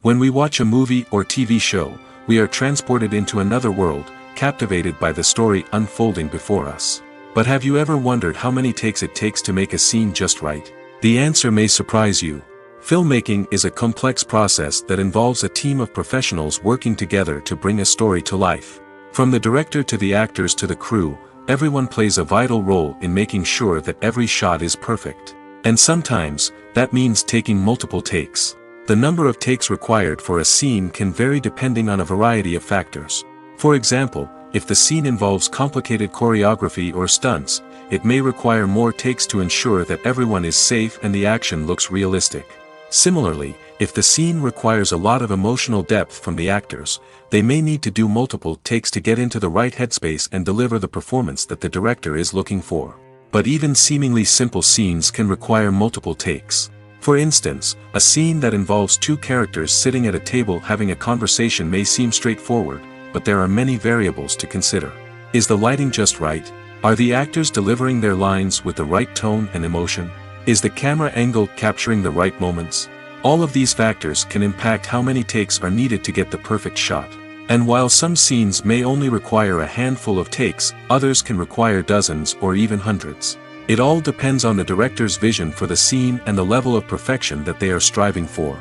When we watch a movie or TV show, we are transported into another world, captivated by the story unfolding before us. But have you ever wondered how many takes it takes to make a scene just right? The answer may surprise you. Filmmaking is a complex process that involves a team of professionals working together to bring a story to life. From the director to the actors to the crew, everyone plays a vital role in making sure that every shot is perfect. And sometimes, that means taking multiple takes. The number of takes required for a scene can vary depending on a variety of factors. For example, if the scene involves complicated choreography or stunts, it may require more takes to ensure that everyone is safe and the action looks realistic. Similarly, if the scene requires a lot of emotional depth from the actors, they may need to do multiple takes to get into the right headspace and deliver the performance that the director is looking for. But even seemingly simple scenes can require multiple takes. For instance, a scene that involves two characters sitting at a table having a conversation may seem straightforward, but there are many variables to consider. Is the lighting just right? Are the actors delivering their lines with the right tone and emotion? Is the camera angle capturing the right moments? All of these factors can impact how many takes are needed to get the perfect shot. And while some scenes may only require a handful of takes, others can require dozens or even hundreds. It all depends on the director's vision for the scene and the level of perfection that they are striving for.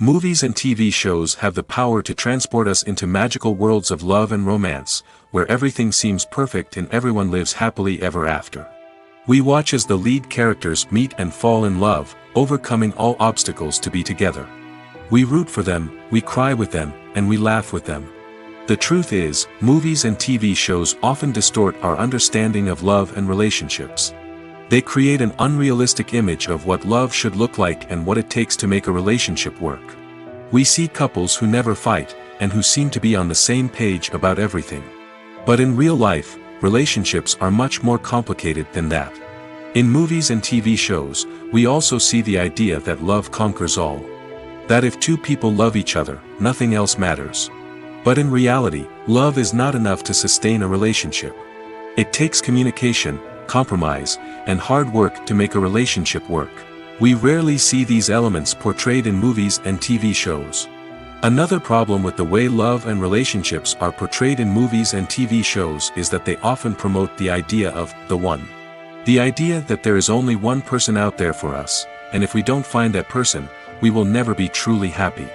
Movies and TV shows have the power to transport us into magical worlds of love and romance, where everything seems perfect and everyone lives happily ever after. We watch as the lead characters meet and fall in love, overcoming all obstacles to be together. We root for them, we cry with them, and we laugh with them. The truth is, movies and TV shows often distort our understanding of love and relationships. They create an unrealistic image of what love should look like and what it takes to make a relationship work. We see couples who never fight, and who seem to be on the same page about everything. But in real life, relationships are much more complicated than that. In movies and TV shows, we also see the idea that love conquers all. That if two people love each other, nothing else matters. But in reality, love is not enough to sustain a relationship. It takes communication, compromise, and hard work to make a relationship work. We rarely see these elements portrayed in movies and TV shows. Another problem with the way love and relationships are portrayed in movies and TV shows is that they often promote the idea of the one. The idea that there is only one person out there for us, and if we don't find that person, we will never be truly happy.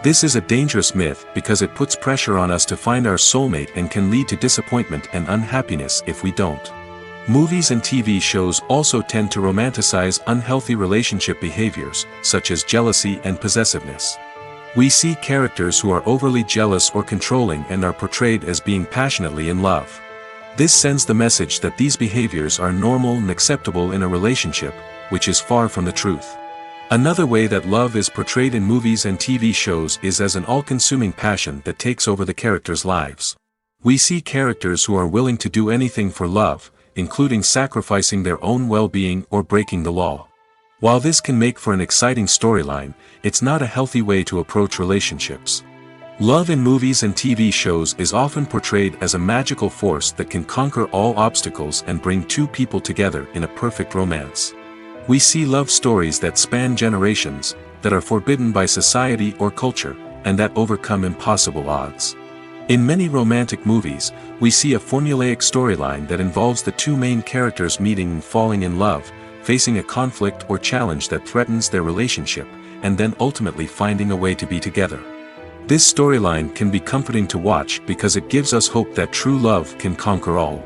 This is a dangerous myth because it puts pressure on us to find our soulmate and can lead to disappointment and unhappiness if we don't. Movies and TV shows also tend to romanticize unhealthy relationship behaviors, such as jealousy and possessiveness. We see characters who are overly jealous or controlling and are portrayed as being passionately in love. This sends the message that these behaviors are normal and acceptable in a relationship, which is far from the truth. Another way that love is portrayed in movies and TV shows is as an all-consuming passion that takes over the characters' lives. We see characters who are willing to do anything for love, including sacrificing their own well-being or breaking the law. While this can make for an exciting storyline, it's not a healthy way to approach relationships. Love in movies and TV shows is often portrayed as a magical force that can conquer all obstacles and bring two people together in a perfect romance. We see love stories that span generations, that are forbidden by society or culture, and that overcome impossible odds. In many romantic movies, we see a formulaic storyline that involves the two main characters meeting and falling in love, facing a conflict or challenge that threatens their relationship, and then ultimately finding a way to be together. This storyline can be comforting to watch because it gives us hope that true love can conquer all.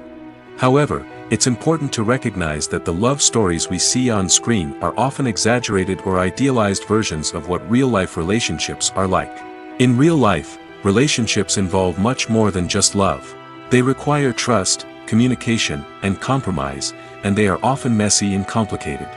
However, It's important to recognize that the love stories we see on screen are often exaggerated or idealized versions of what real-life relationships are like. In real life, relationships involve much more than just love. They require trust, communication, and compromise, and they are often messy and complicated.